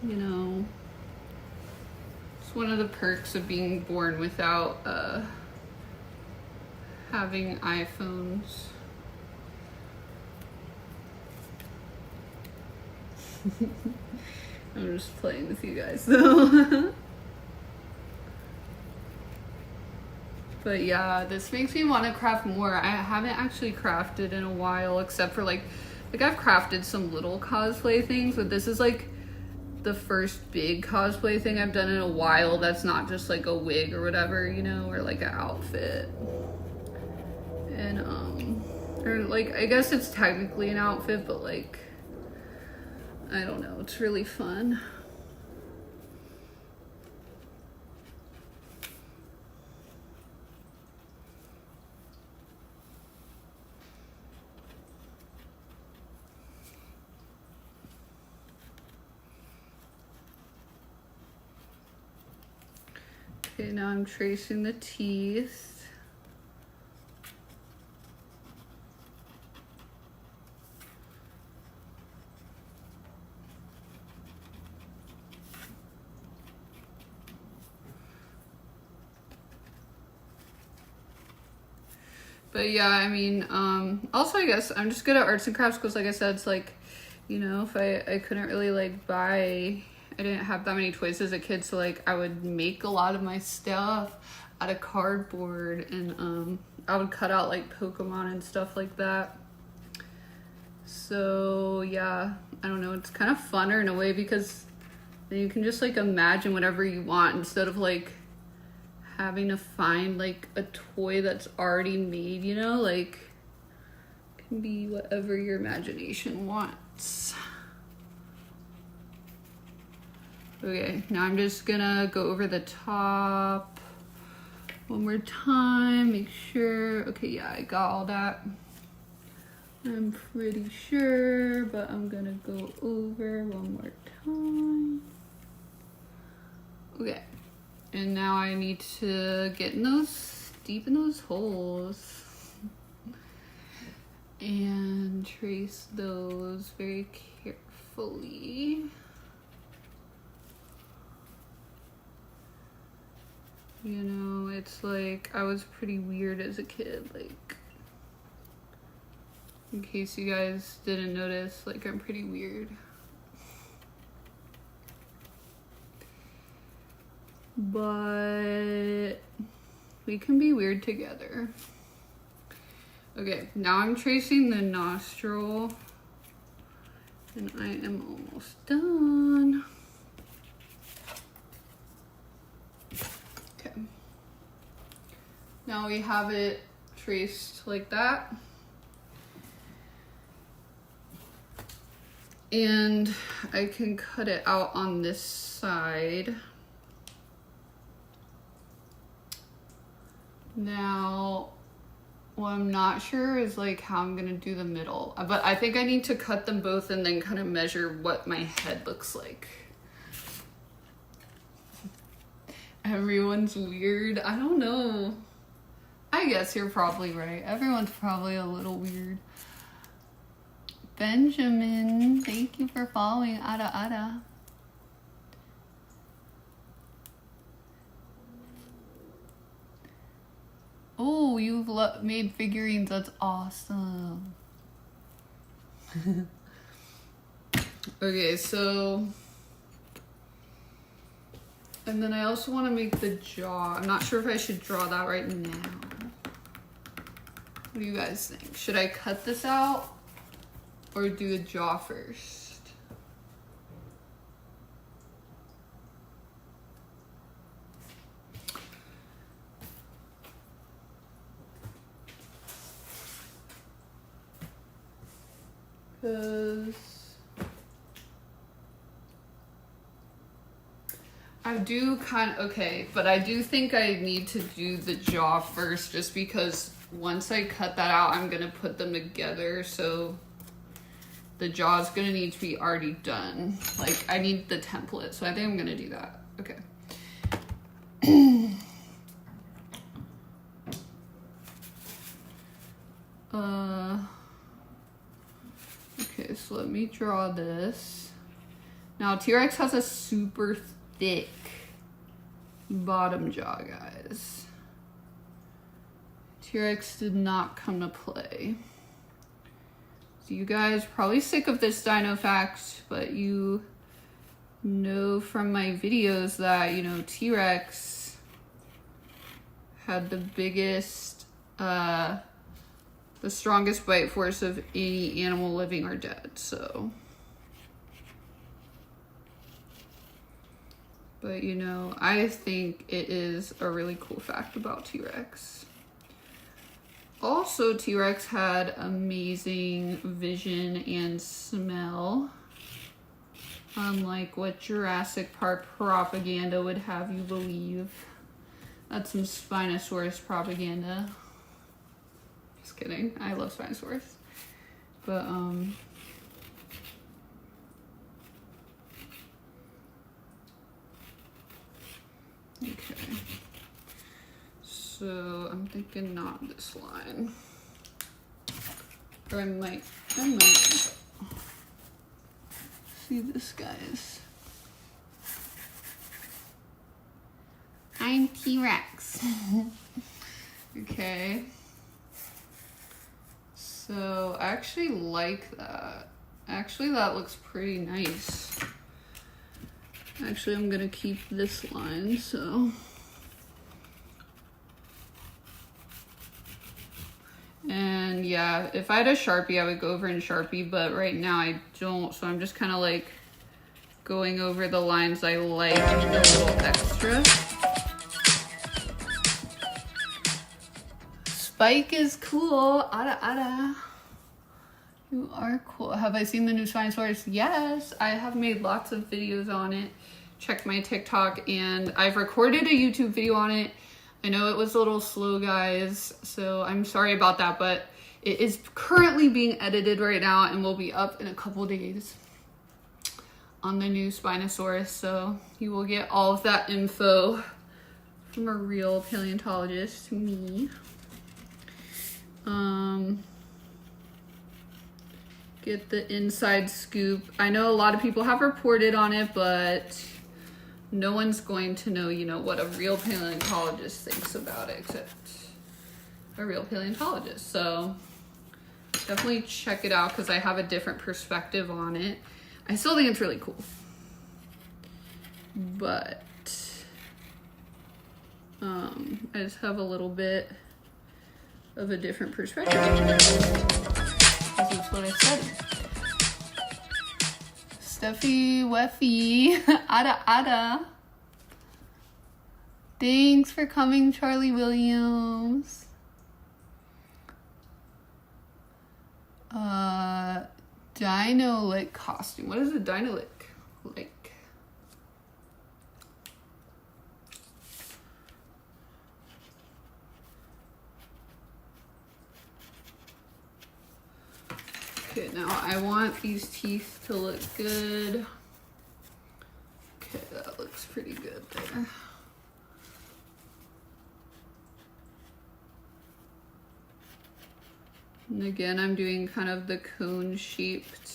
know, it's one of the perks of being born without having iPhones. I'm just playing with you guys though. But yeah, this makes me want to craft more. I haven't actually crafted in a while, except for like I've crafted some little cosplay things, but this is like the first big cosplay thing I've done in a while that's not just like a wig or whatever, you know, or like an outfit. And or like I guess it's technically an outfit, but like I don't know, it's really fun. Okay, now I'm tracing the teeth. But yeah, I mean, also I guess I'm just good at arts and crafts because like I said, it's like, you know, if I couldn't really like buy, I didn't have that many toys as a kid, so like I would make a lot of my stuff out of cardboard, and I would cut out like Pokemon and stuff like that. So yeah, I don't know, it's kind of funner in a way because then you can just like imagine whatever you want instead of like having to find like a toy that's already made, you know, like it can be whatever your imagination wants. Okay, now I'm just gonna go over the top one more time, make sure. Okay, yeah, I got all that. I'm pretty sure, but I'm gonna go over one more time. Okay, and now I need to get in those, deep in those holes and trace those very carefully. You know, it's like I was pretty weird as a kid, like, in case you guys didn't notice, like I'm pretty weird. But we can be weird together. Okay, now I'm tracing the nostril and I am almost done. Okay. Now we have it traced like that. And I can cut it out on this side. Now, what I'm not sure is like how I'm gonna do the middle, but I think I need to cut them both and then kind of measure what my head looks like. Everyone's weird. I don't know. I guess you're probably right. Everyone's probably a little weird. Benjamin, thank you for following. Ada Ada. Oh, you've made figurines. That's awesome. Okay, so... And then I also want to make the jaw. I'm not sure if I should draw that right now. What do you guys think? Should I cut this out or do the jaw first? Because I do kind of, okay, but I do think I need to do the jaw first just because once I cut that out, I'm going to put them together. So the jaw is going to need to be already done. Like I need the template. So I think I'm going to do that. Okay. Okay, so let me draw this. Now T-Rex has a super thick bottom jaw, guys. T-Rex did not come to play. So you guys are probably sick of this dino fact, but you know from my videos that, you know, T-Rex had the biggest, the strongest bite force of any animal living or dead, so. But you know, I think it is a really cool fact about T-Rex. Also, T-Rex had amazing vision and smell. Unlike what Jurassic Park propaganda would have you believe. That's some Spinosaurus propaganda. Just kidding. I love Spinosaurus. But, okay. So I'm thinking not this line. Or I might see this, guys. I'm T-Rex. Okay. So I actually like that. Actually, that looks pretty nice. Actually, I'm gonna keep this line, so. And yeah, if I had a Sharpie, I would go over in Sharpie, but right now I don't, so I'm just kind of like going over the lines I like and a little extra. Spike is cool. Ada Ada. You are cool. Have I seen the new Spinosaurus? Yes, I have made lots of videos on it. check my TikTok, and I've recorded a YouTube video on it. I know it was a little slow, guys, so I'm sorry about that, but it is currently being edited right now and will be up in a couple days on the new Spinosaurus, so you will get all of that info from a real paleontologist, me. Get the inside scoop. I know a lot of people have reported on it, but no one's going to know, you know, what a real paleontologist thinks about it, except a real paleontologist. So definitely check it out because I have a different perspective on it. I still think it's really cool, but I just have a little bit of a different perspective. This is what I said. Stuffy Weffy, Ada. Thanks for coming, Charlie Williams. Dino Lick costume. What is a Dino Lick like? Okay, now I want these teeth to look good. Okay, that looks pretty good there. And again, I'm doing kind of the cone-shaped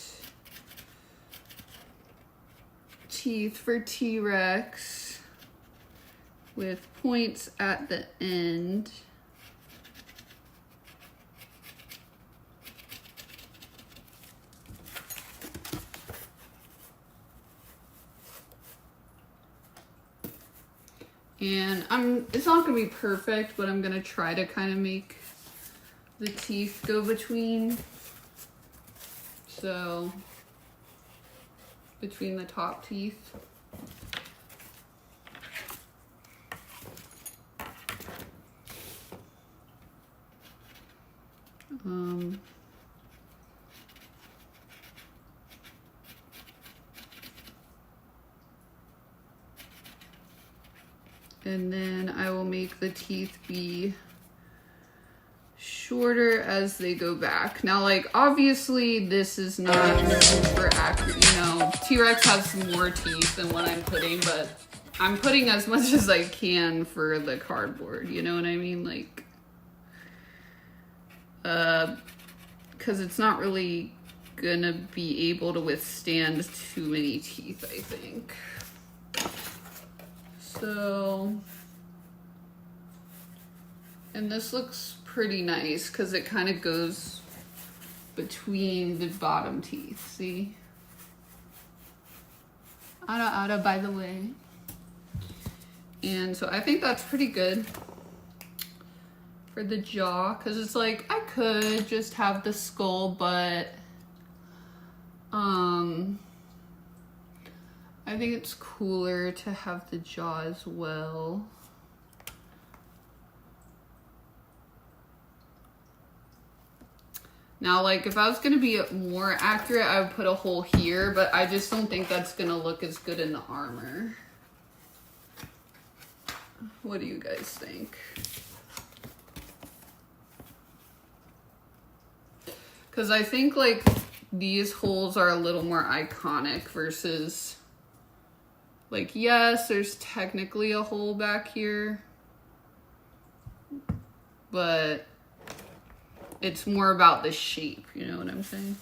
teeth for T-Rex with points at the end. And it's not gonna be perfect, but I'm gonna try to kind of make the teeth go between. So, between the top teeth. And then I will make the teeth be shorter as they go back. Now, like, obviously this is not super accurate, you know, T-Rex has more teeth than what I'm putting, but I'm putting as much as I can for the cardboard, you know what I mean? Like, because it's not really gonna be able to withstand too many teeth, I think. So, and this looks pretty nice because it kind of goes between the bottom teeth, see? Ada, by the way. And so I think that's pretty good for the jaw, because it's like, I could just have the skull, but I think it's cooler to have the jaw as well. Now, like, if I was gonna be more accurate, I would put a hole here, but I just don't think that's gonna look as good in the armor. What do you guys think? Because I think, like, these holes are a little more iconic versus, like, yes, there's technically a hole back here, but it's more about the shape, you know what I'm saying?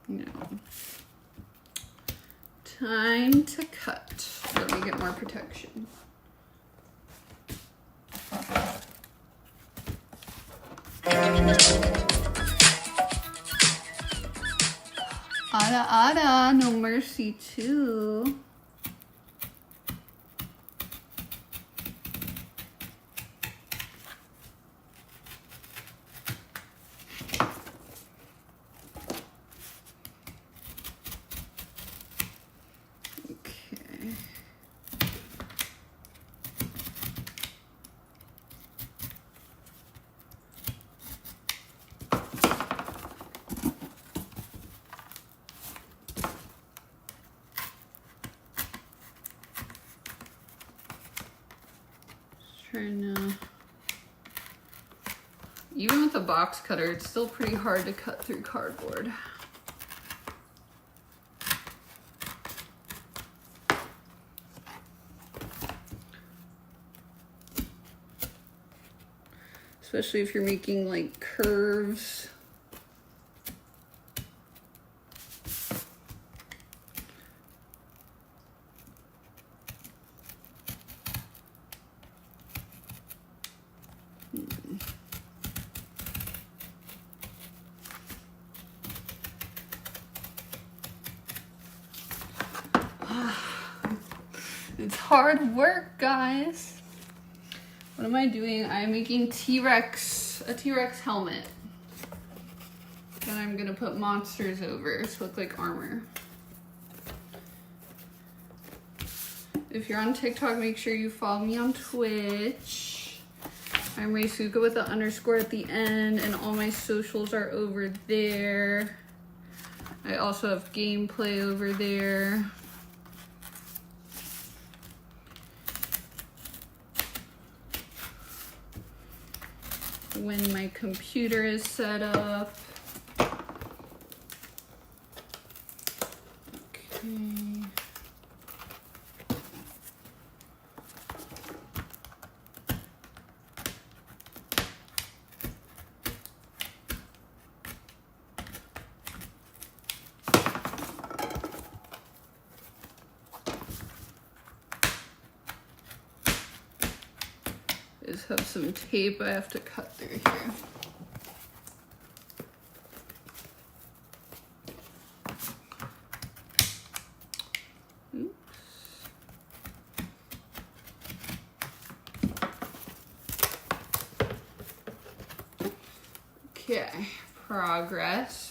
No. Time to cut. Let me get more protection. Ada, no mercy too. trying to... Even with a box cutter, it's still pretty hard to cut through cardboard. Especially if you're making like curves. It's hard work, guys. What am I doing? I'm making a T-Rex helmet. Then I'm gonna put monsters over to look like armor. If you're on TikTok, make sure you follow me on Twitch. I'm Raysuka with the _ at the end, and all my socials are over there. I also have gameplay over there. When my computer is set up. Okay. Just have some tape I have to cut through here. Oops. Okay, progress.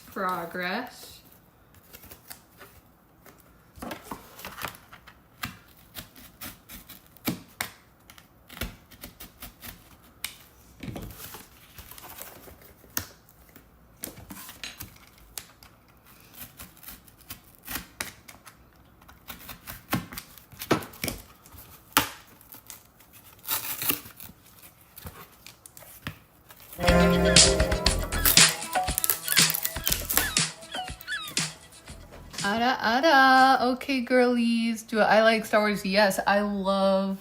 Okay, girlies. Do I like Star Wars? Yes, I love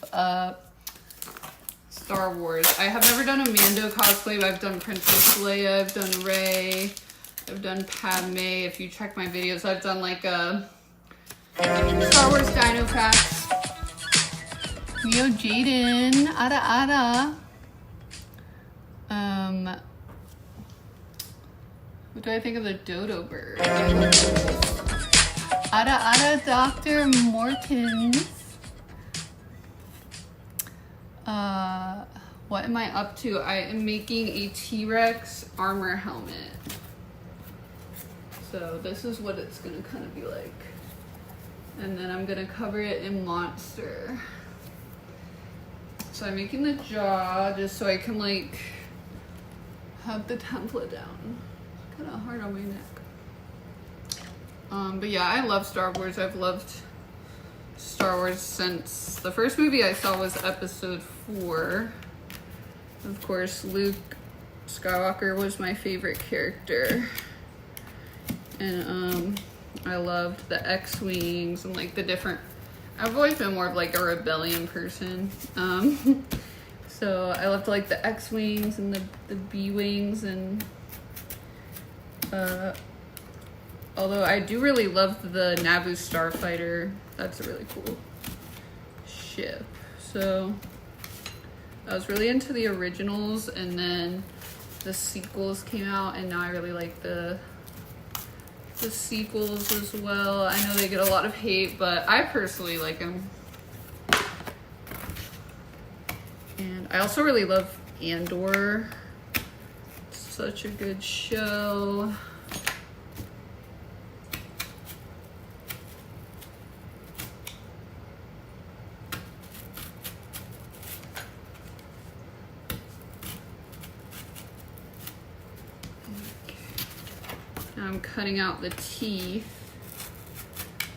Star Wars. I have never done a Mando cosplay, but I've done Princess Leia, I've done Rey, I've done Padme. If you check my videos, I've done like a Star Wars Dino Facts. Yo, Jaden. What do I think of the dodo bird? Dr. Mortens. What am I up to? I am making a T-Rex armor helmet. So this is what it's gonna kind of be like. And then I'm gonna cover it in monster. So I'm making the jaw just so I can like have the template down. It's kind of hard on my neck. But yeah, I love Star Wars. I've loved Star Wars since the first movie I saw was episode 4. Of course, Luke Skywalker was my favorite character. And I loved the X-Wings and like the different... I've always been more of like a rebellion person. So I loved like the X-Wings and the B-Wings and... although I do really love the Naboo Starfighter. That's a really cool ship. So I was really into the originals, and then the sequels came out, and now I really like the sequels as well. I know they get a lot of hate, but I personally like them. And I also really love Andor. It's such a good show. I'm cutting out the teeth.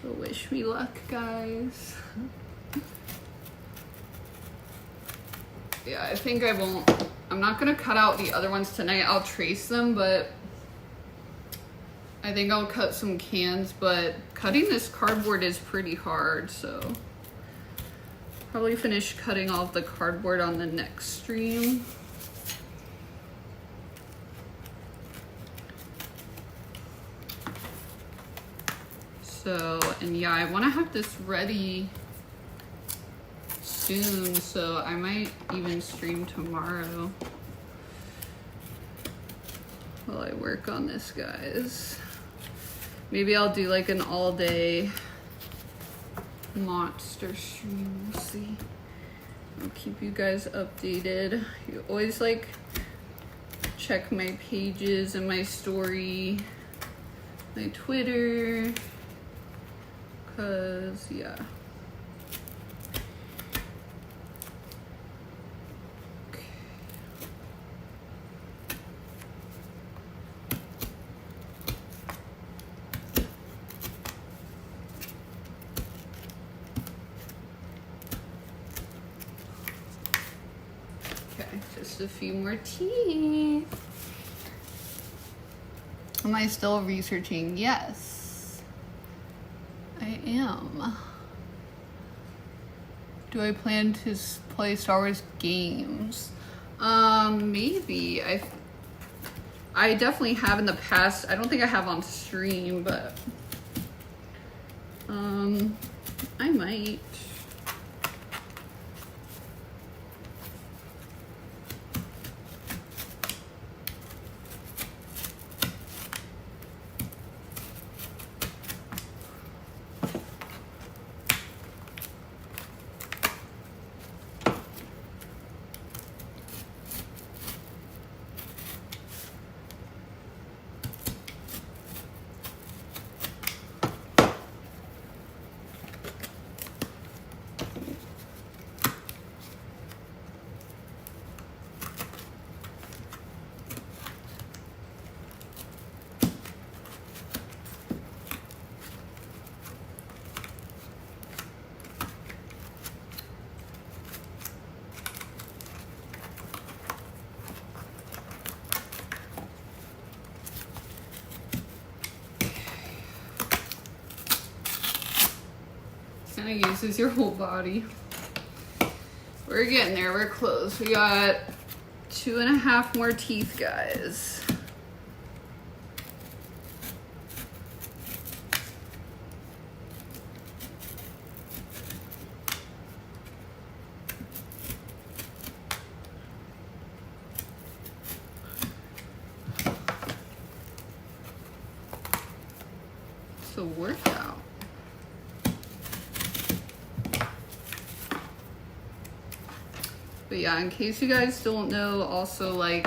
So wish me luck, guys. yeah, I think I won't, I'm not gonna cut out the other ones tonight. I'll trace them, but I think I'll cut some cans, but cutting this cardboard is pretty hard, so probably finish cutting all of the cardboard on the next stream. So, and yeah, I want to have this ready soon, so I might even stream tomorrow while I work on this, guys. Maybe I'll do like an all-day monster stream. We'll see. I'll keep you guys updated. You always like check my pages and my story, my Twitter, cause yeah. Just a few more teeth. Am I still researching? Yes, I am. Do I plan to play Star Wars games? Maybe. I definitely have in the past. I don't think I have on stream, but I might. Kind of uses your whole body. We're getting there, we're close. We got 2.5 more teeth, guys. It's a workout. But yeah, in case you guys don't know, also like,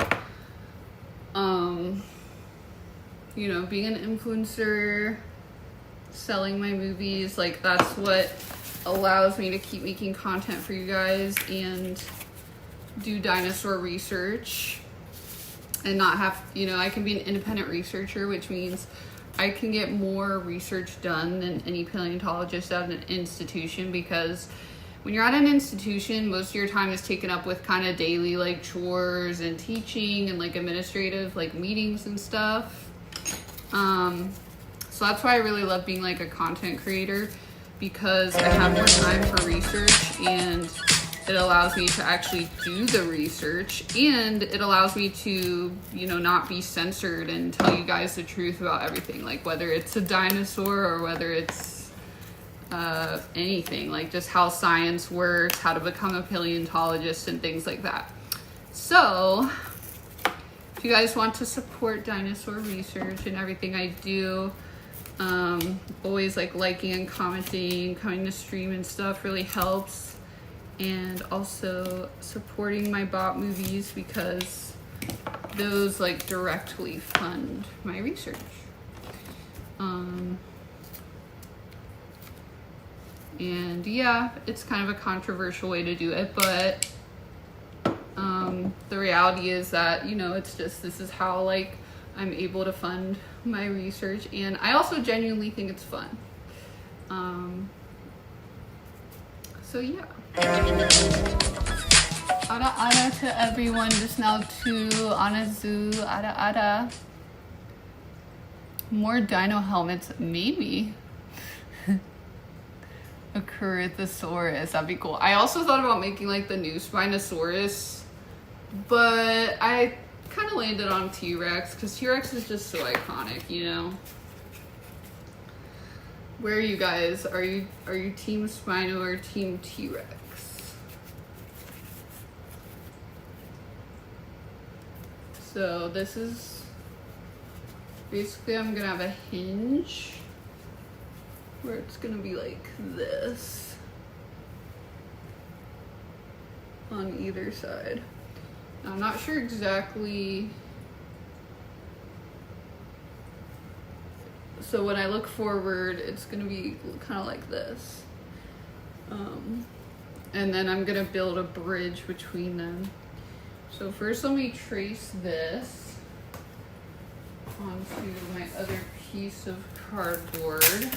you know, being an influencer, selling my movies, like that's what allows me to keep making content for you guys and do dinosaur research and not have, you know, I can be an independent researcher, which means I can get more research done than any paleontologist at an institution, because when you're at an institution, most of your time is taken up with kind of daily like chores and teaching and like administrative like meetings and stuff. So that's why I really love being like a content creator, because I have more time for research and it allows me to actually do the research, and it allows me to, you know, not be censored and tell you guys the truth about everything, like whether it's a dinosaur or whether it's anything, like just how science works, how to become a paleontologist and things like that. So if you guys want to support dinosaur research and everything I do, always like liking and commenting, coming to stream and stuff really helps, and also supporting my bot movies, because those like directly fund my research. And yeah, it's kind of a controversial way to do it, but the reality is that, you know, it's just, this is how like I'm able to fund my research, and I also genuinely think it's fun. So yeah. Ara ara to everyone just now too. Anazu, ara ara. More dino helmets, maybe. A Corythosaurus, that'd be cool. I also thought about making like the new Spinosaurus, but I kind of landed on T-Rex because T-Rex is just so iconic, you know? Where are you guys? Are you team Spino or team T-Rex? So this is basically, I'm gonna have a hinge where it's gonna be like this on either side. Now, I'm not sure exactly. So when I look forward, it's gonna be kind of like this. And then I'm gonna build a bridge between them. So first let me trace this onto my other piece of cardboard.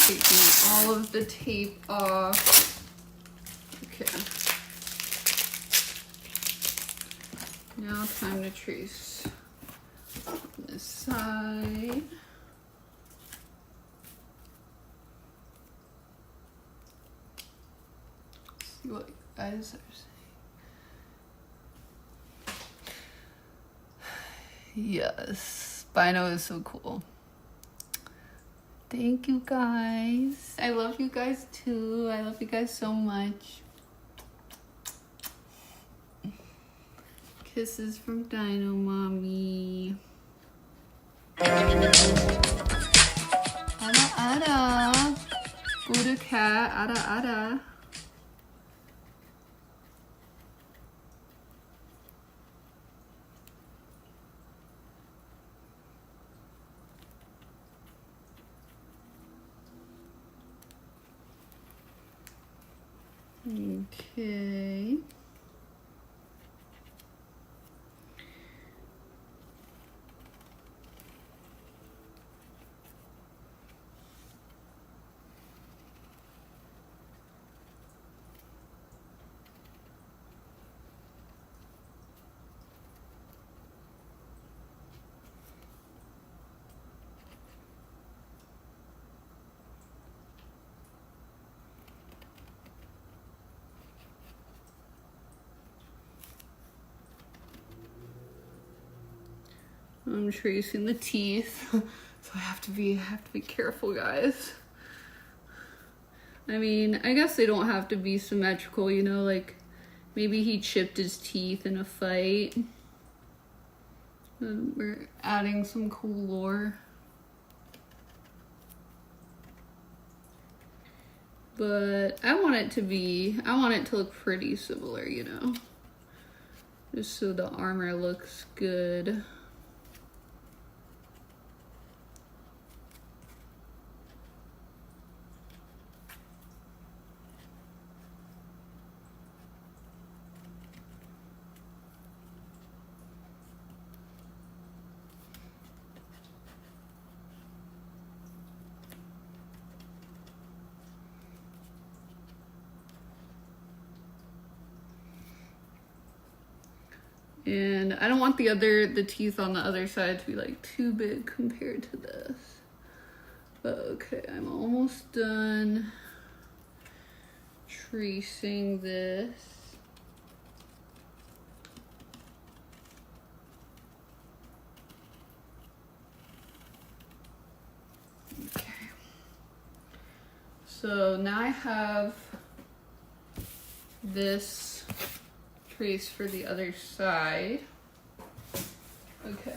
Taking all of the tape off. Okay. Now time to trace on this side. See what you guys are saying. Yes, Spino is so cool. Thank you guys. I love you guys too. I love you guys so much. Kisses from Dino Mommy. Ada ada. Buddha cat. Ada ada. Okay. I'm tracing the teeth, so I have to be careful, guys. I mean, I guess they don't have to be symmetrical, you know, like maybe he chipped his teeth in a fight. And we're adding some cool lore. But I want it to look pretty similar, you know, just so the armor looks good. And I don't want the teeth on the other side to be like too big compared to this. But okay, I'm almost done tracing this. Okay. So now I have this trace for the other side. Okay.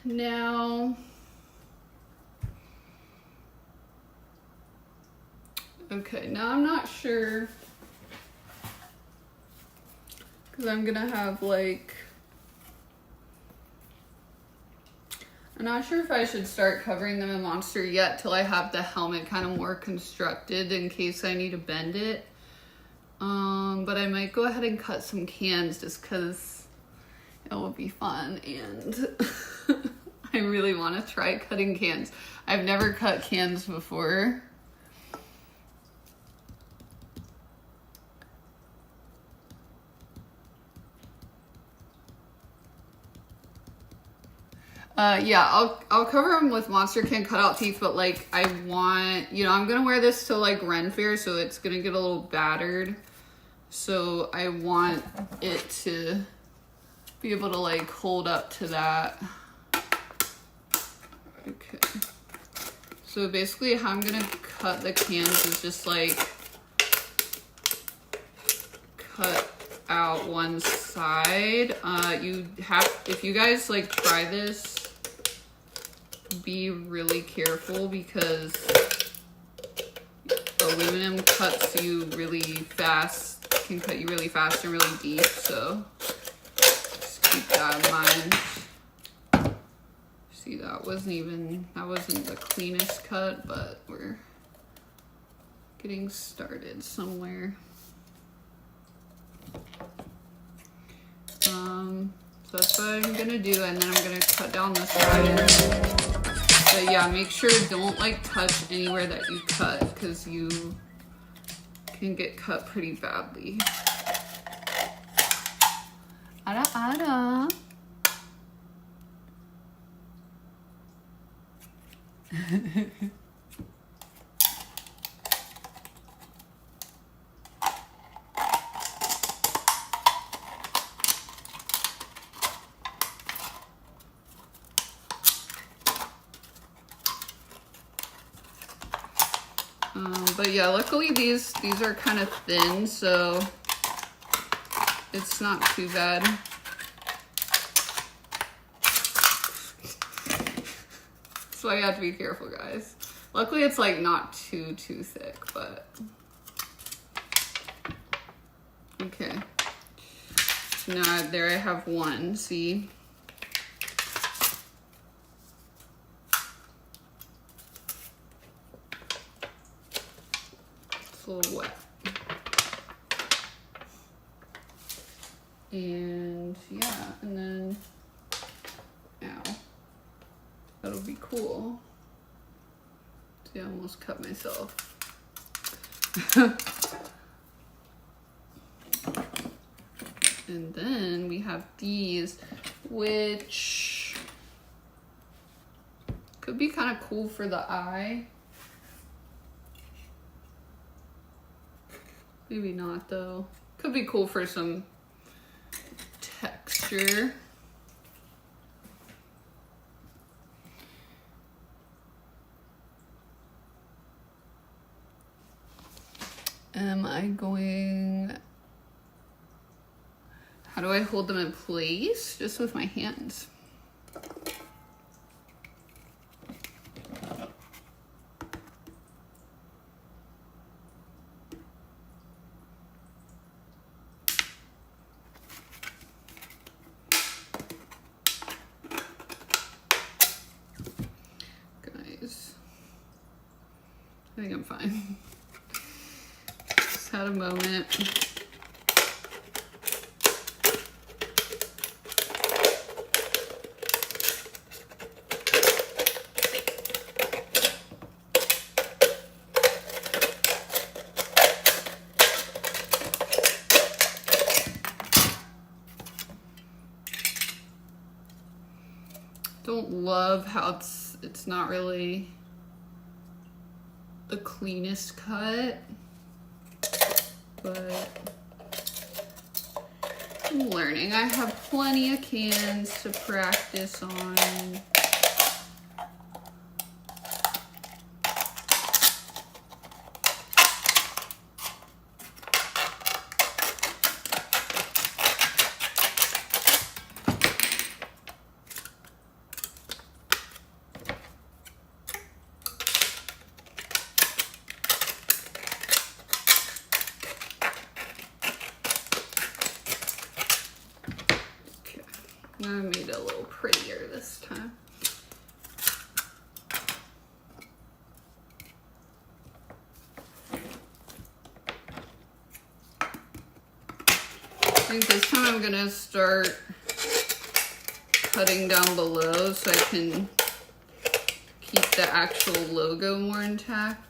Now, okay, now I'm not sure, because I'm gonna have like, I'm not sure if I should start covering them in Monster yet till I have the helmet kind of more constructed in case I need to bend it. But I might go ahead and cut some cans just because it will be fun, and I really want to try cutting cans. I've never cut cans before. Yeah, I'll cover them with Monster Can cutout teeth, but like I want, you know, I'm gonna wear this to like Ren Fair, so it's gonna get a little battered. So I want it to be able to like hold up to that. Okay. So basically how I'm gonna cut the cans is just like cut out one side. If you guys like try this, be really careful because aluminum cuts you really fast, can cut you really fast and really deep, so just keep that in mind. See, that wasn't the cleanest cut, but we're getting started somewhere. So that's what I'm gonna do, and then I'm gonna cut down the side. But yeah, make sure don't like touch anywhere that you cut, because you can get cut pretty badly. Ada ada. But yeah, luckily these are kind of thin, so it's not too bad. So you have to be careful, guys. Luckily it's like not too thick, but okay. So now there I have one, see? A little wet. And yeah, and then, ow, that'll be cool. See, I almost cut myself. And then we have these, which could be kind of cool for the eye. Maybe not though. Could be cool for some texture. Am I going... How do I hold them in place? Just with my hands. I think I'm fine. Just had a moment. Don't love how it's not really the cleanest cut, but I'm learning. I have plenty of cans to practice on. I made it a little prettier this time. I think this time I'm gonna start cutting down below so I can keep the actual logo more intact.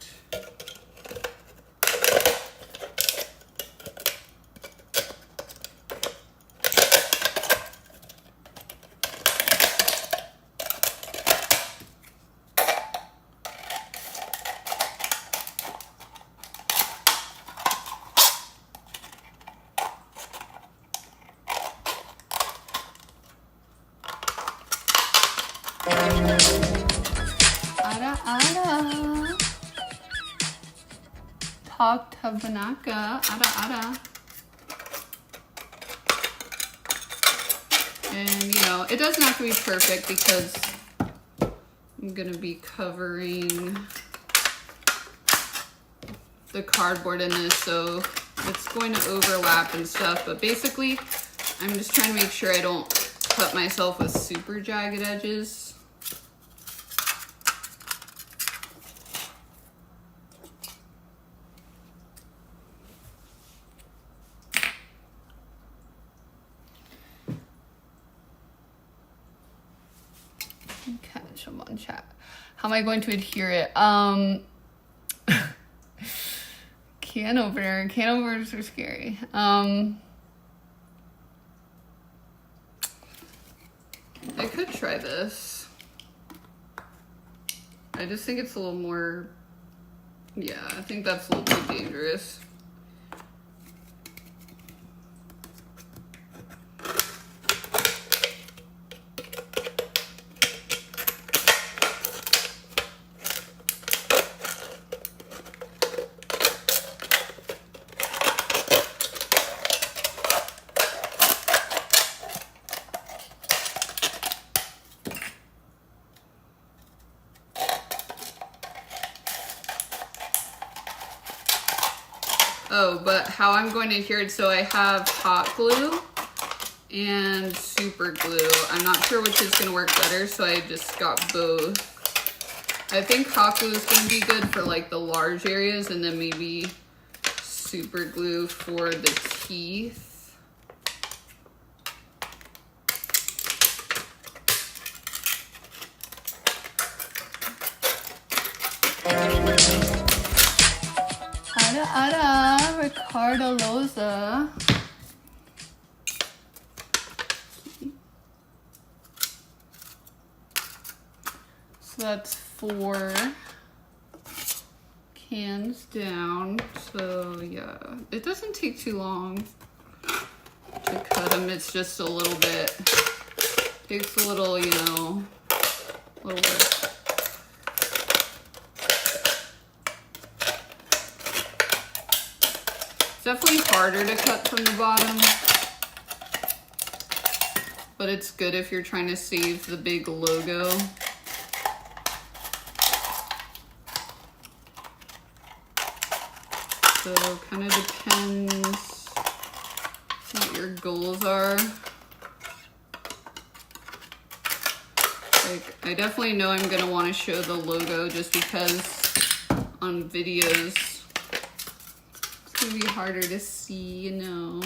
Talk Tabanaka, ada. And you know, it doesn't have to be perfect because I'm gonna be covering the cardboard in this, so it's going to overlap and stuff, but basically I'm just trying to make sure I don't cut myself with super jagged edges. Catch them on chat. How am I going to adhere it? Can openers are scary. I could try this. I just think it's a little more, yeah, I think that's a little too dangerous. Oh, but how I'm going to adhere it, so I have hot glue and super glue. I'm not sure which is going to work better, so I just got both. I think hot glue is going to be good for like the large areas, and then maybe super glue for the teeth. Ricardo Loza. So that's 4 cans down. So yeah, it doesn't take too long to cut them. It's just a little bit, takes a little, you know, a little bit. Definitely harder to cut from the bottom, but it's good if you're trying to save the big logo. So kind of depends what your goals are. Like, I definitely know I'm gonna want to show the logo just because on videos it's gonna be harder to see, you know.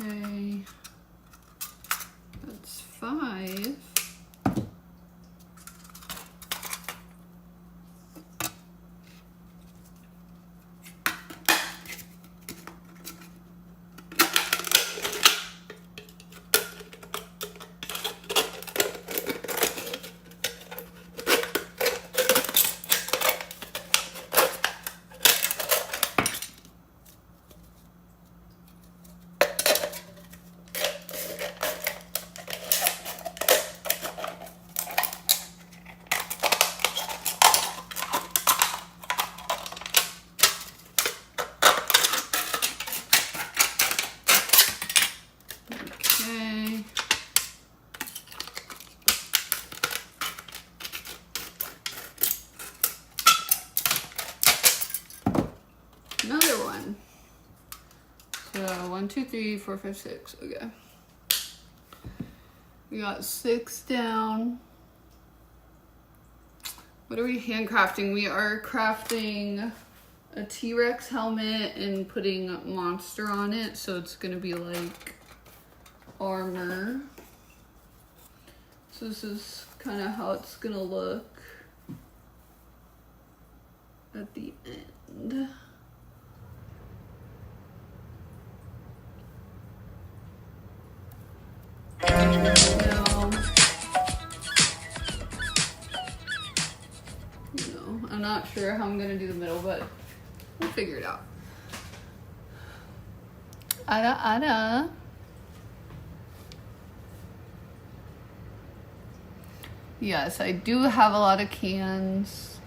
Okay, that's 5. another one. So 1, 2, 3, 4, 5, 6. Okay. We got 6 down. What are we handcrafting? We are crafting a T-Rex helmet and putting monster on it. So it's gonna be like armor. So this is kind of how it's gonna look at the end. Now, I'm not sure how I'm gonna do the middle, but we'll figure it out. Ada. Yes, I do have a lot of cans.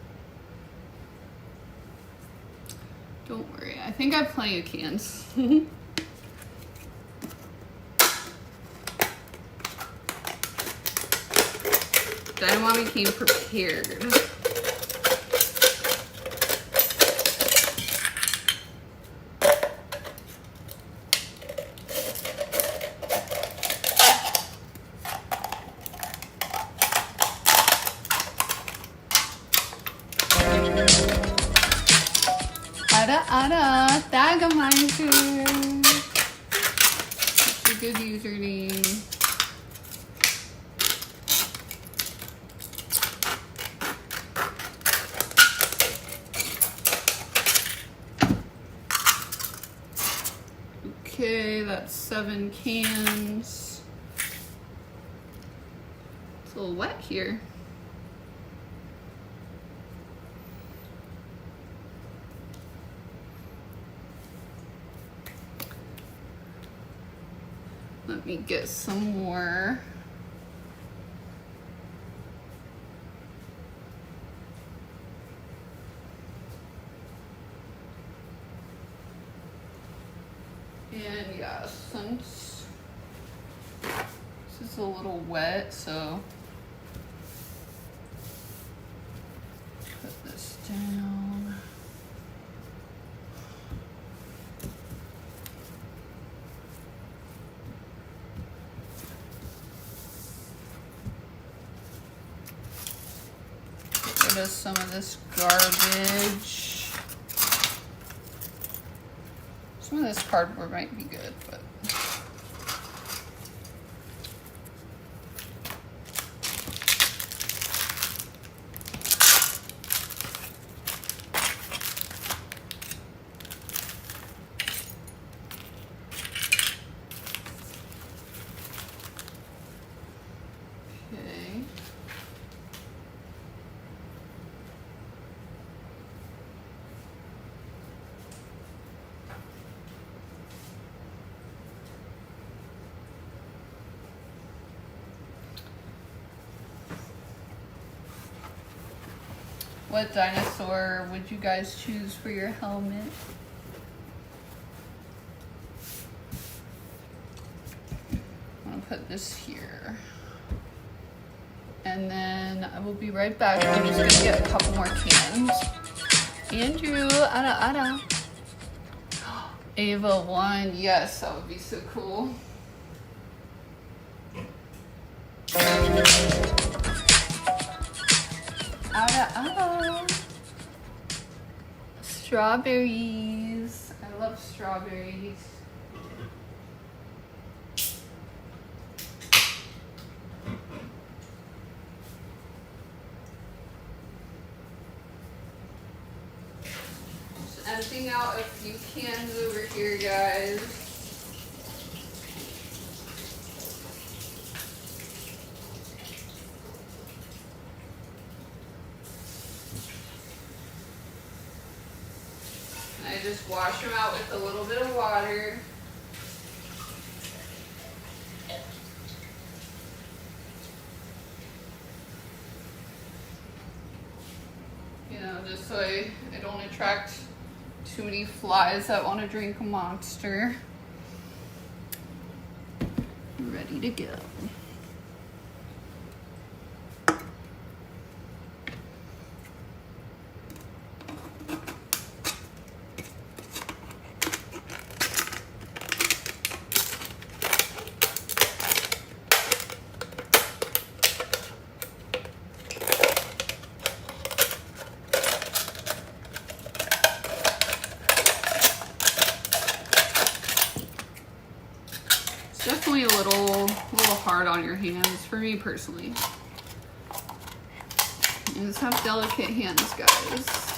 Don't worry, I think I have plenty of cans. Dino Mommy came prepared. Ada, Tagamizer. That's a good username. Okay, that's 7 cans. It's a little wet here. Let me get some more. And yeah, since this is a little wet, so put this down. Get rid of some of this garbage. Some of this cardboard might be good, but okay. What dinosaur would you guys choose for your helmet? I'm gonna put this here. And then I will be right back. I'm just gonna get a couple more cans. Andrew, Ada. Ava 1, yes, that would be so cool. Ada. Strawberries. I love strawberries. Just emptying out a few cans over here, guys. I just wash them out with a little bit of water. You know, just so I don't attract too many flies that want to drink a monster. Ready to go. definitely a little hard on your hands for me personally. You just have delicate hands, guys.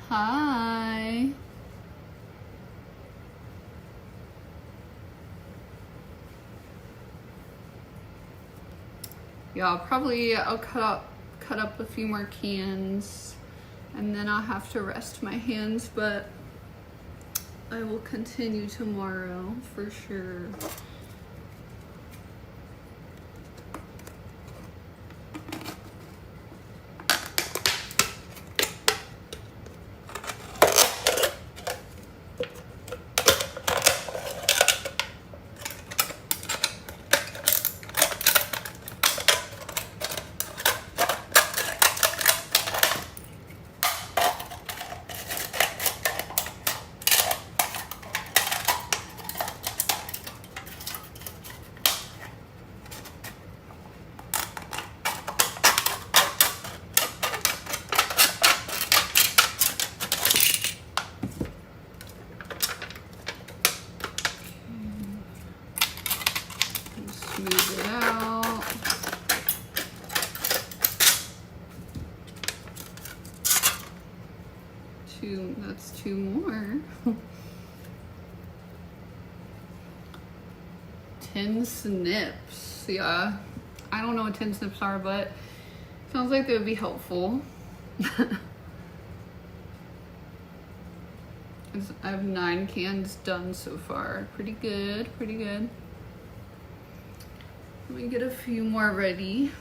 Hi. Yeah, I'll cut up a few more cans and then I'll have to rest my hands, but I will continue tomorrow for sure. Smooth it out. That's two more. 10 snips. Yeah, I don't know what 10 snips are, but sounds like they would be helpful. I have 9 cans done so far. Pretty good, pretty good. Let me get a few more ready.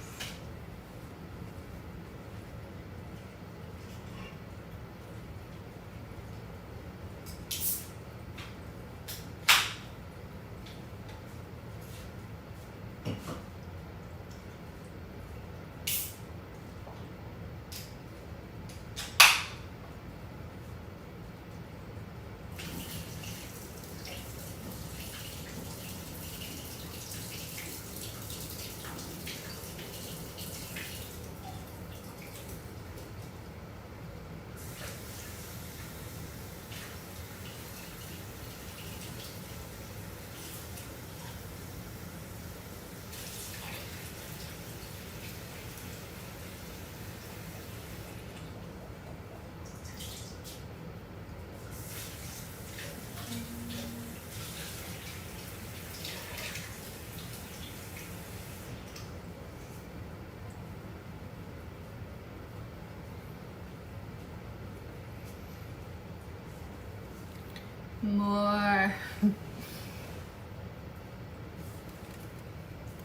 More.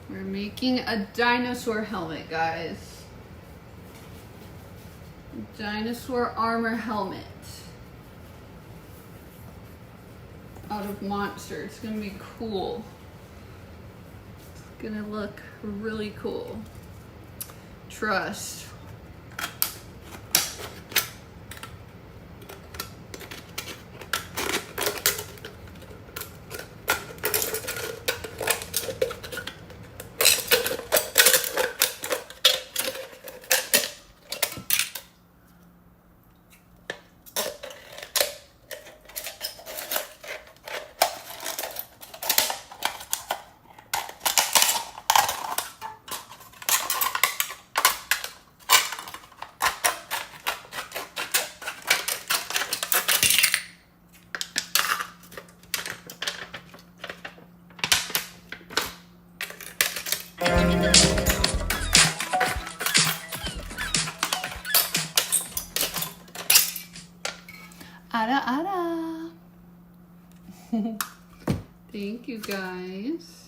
We're making a dinosaur helmet, guys. Dinosaur armor helmet out of Monster. It's gonna be cool. It's gonna look really cool. Trust. Ada, ada. Thank you, guys.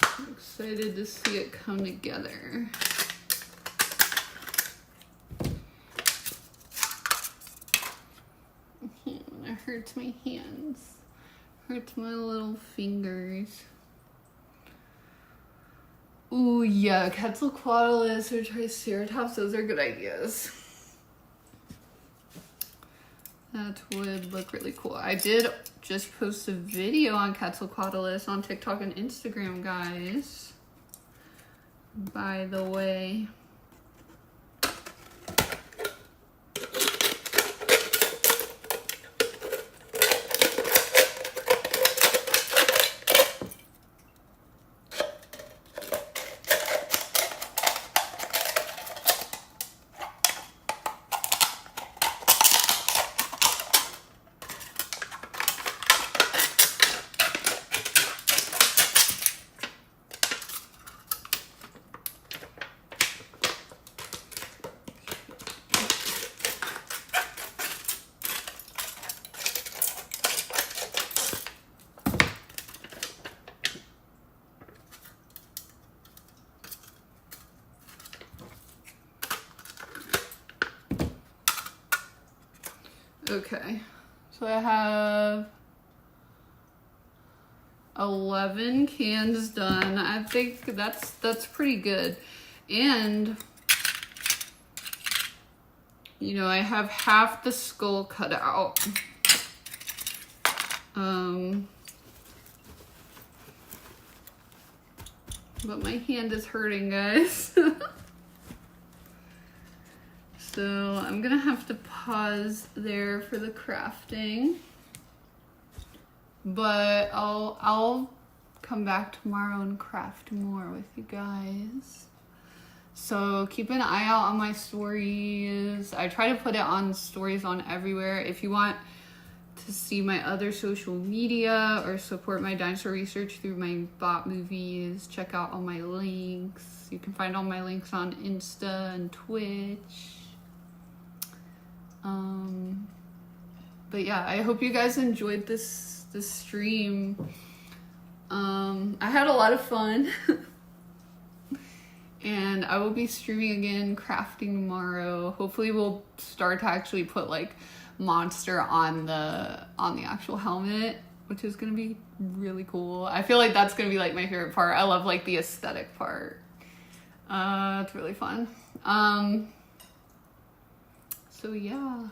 I'm excited to see it come together. It hurts my hands. Hurts my little fingers. Ooh, yeah, Quetzalcoatlus or Triceratops, those are good ideas. That would look really cool. I did just post a video on Quetzalcoatlus on TikTok and Instagram, guys. By the way. Okay, so I have 11 cans done. I think that's pretty good. And you know, I have half the skull cut out. But my hand is hurting, guys. So I'm gonna have to pause there for the crafting, but I'll come back tomorrow and craft more with you guys. So keep an eye out on my stories. I try to put it on stories on everywhere. If you want to see my other social media or support my dinosaur research through my bot movies, check out all my links. You can find all my links on Insta and Twitch. But yeah, I hope you guys enjoyed this stream. I had a lot of fun. And I will be streaming again, crafting tomorrow. Hopefully we'll start to actually put like monster on the actual helmet, which is gonna be really cool. I feel like that's gonna be like my favorite part. I love like the aesthetic part. It's really fun. So yeah.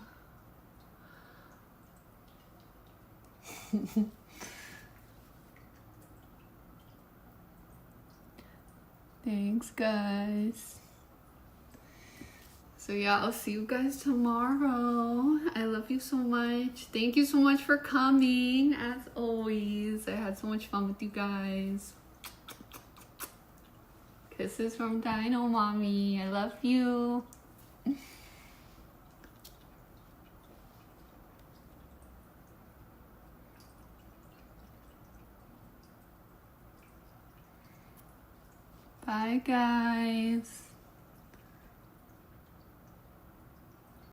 Thanks, guys. So yeah, I'll see you guys tomorrow. I love you so much. Thank you so much for coming, as always. I had so much fun with you guys. Kisses from Dino Mommy. I love you. Bye, guys.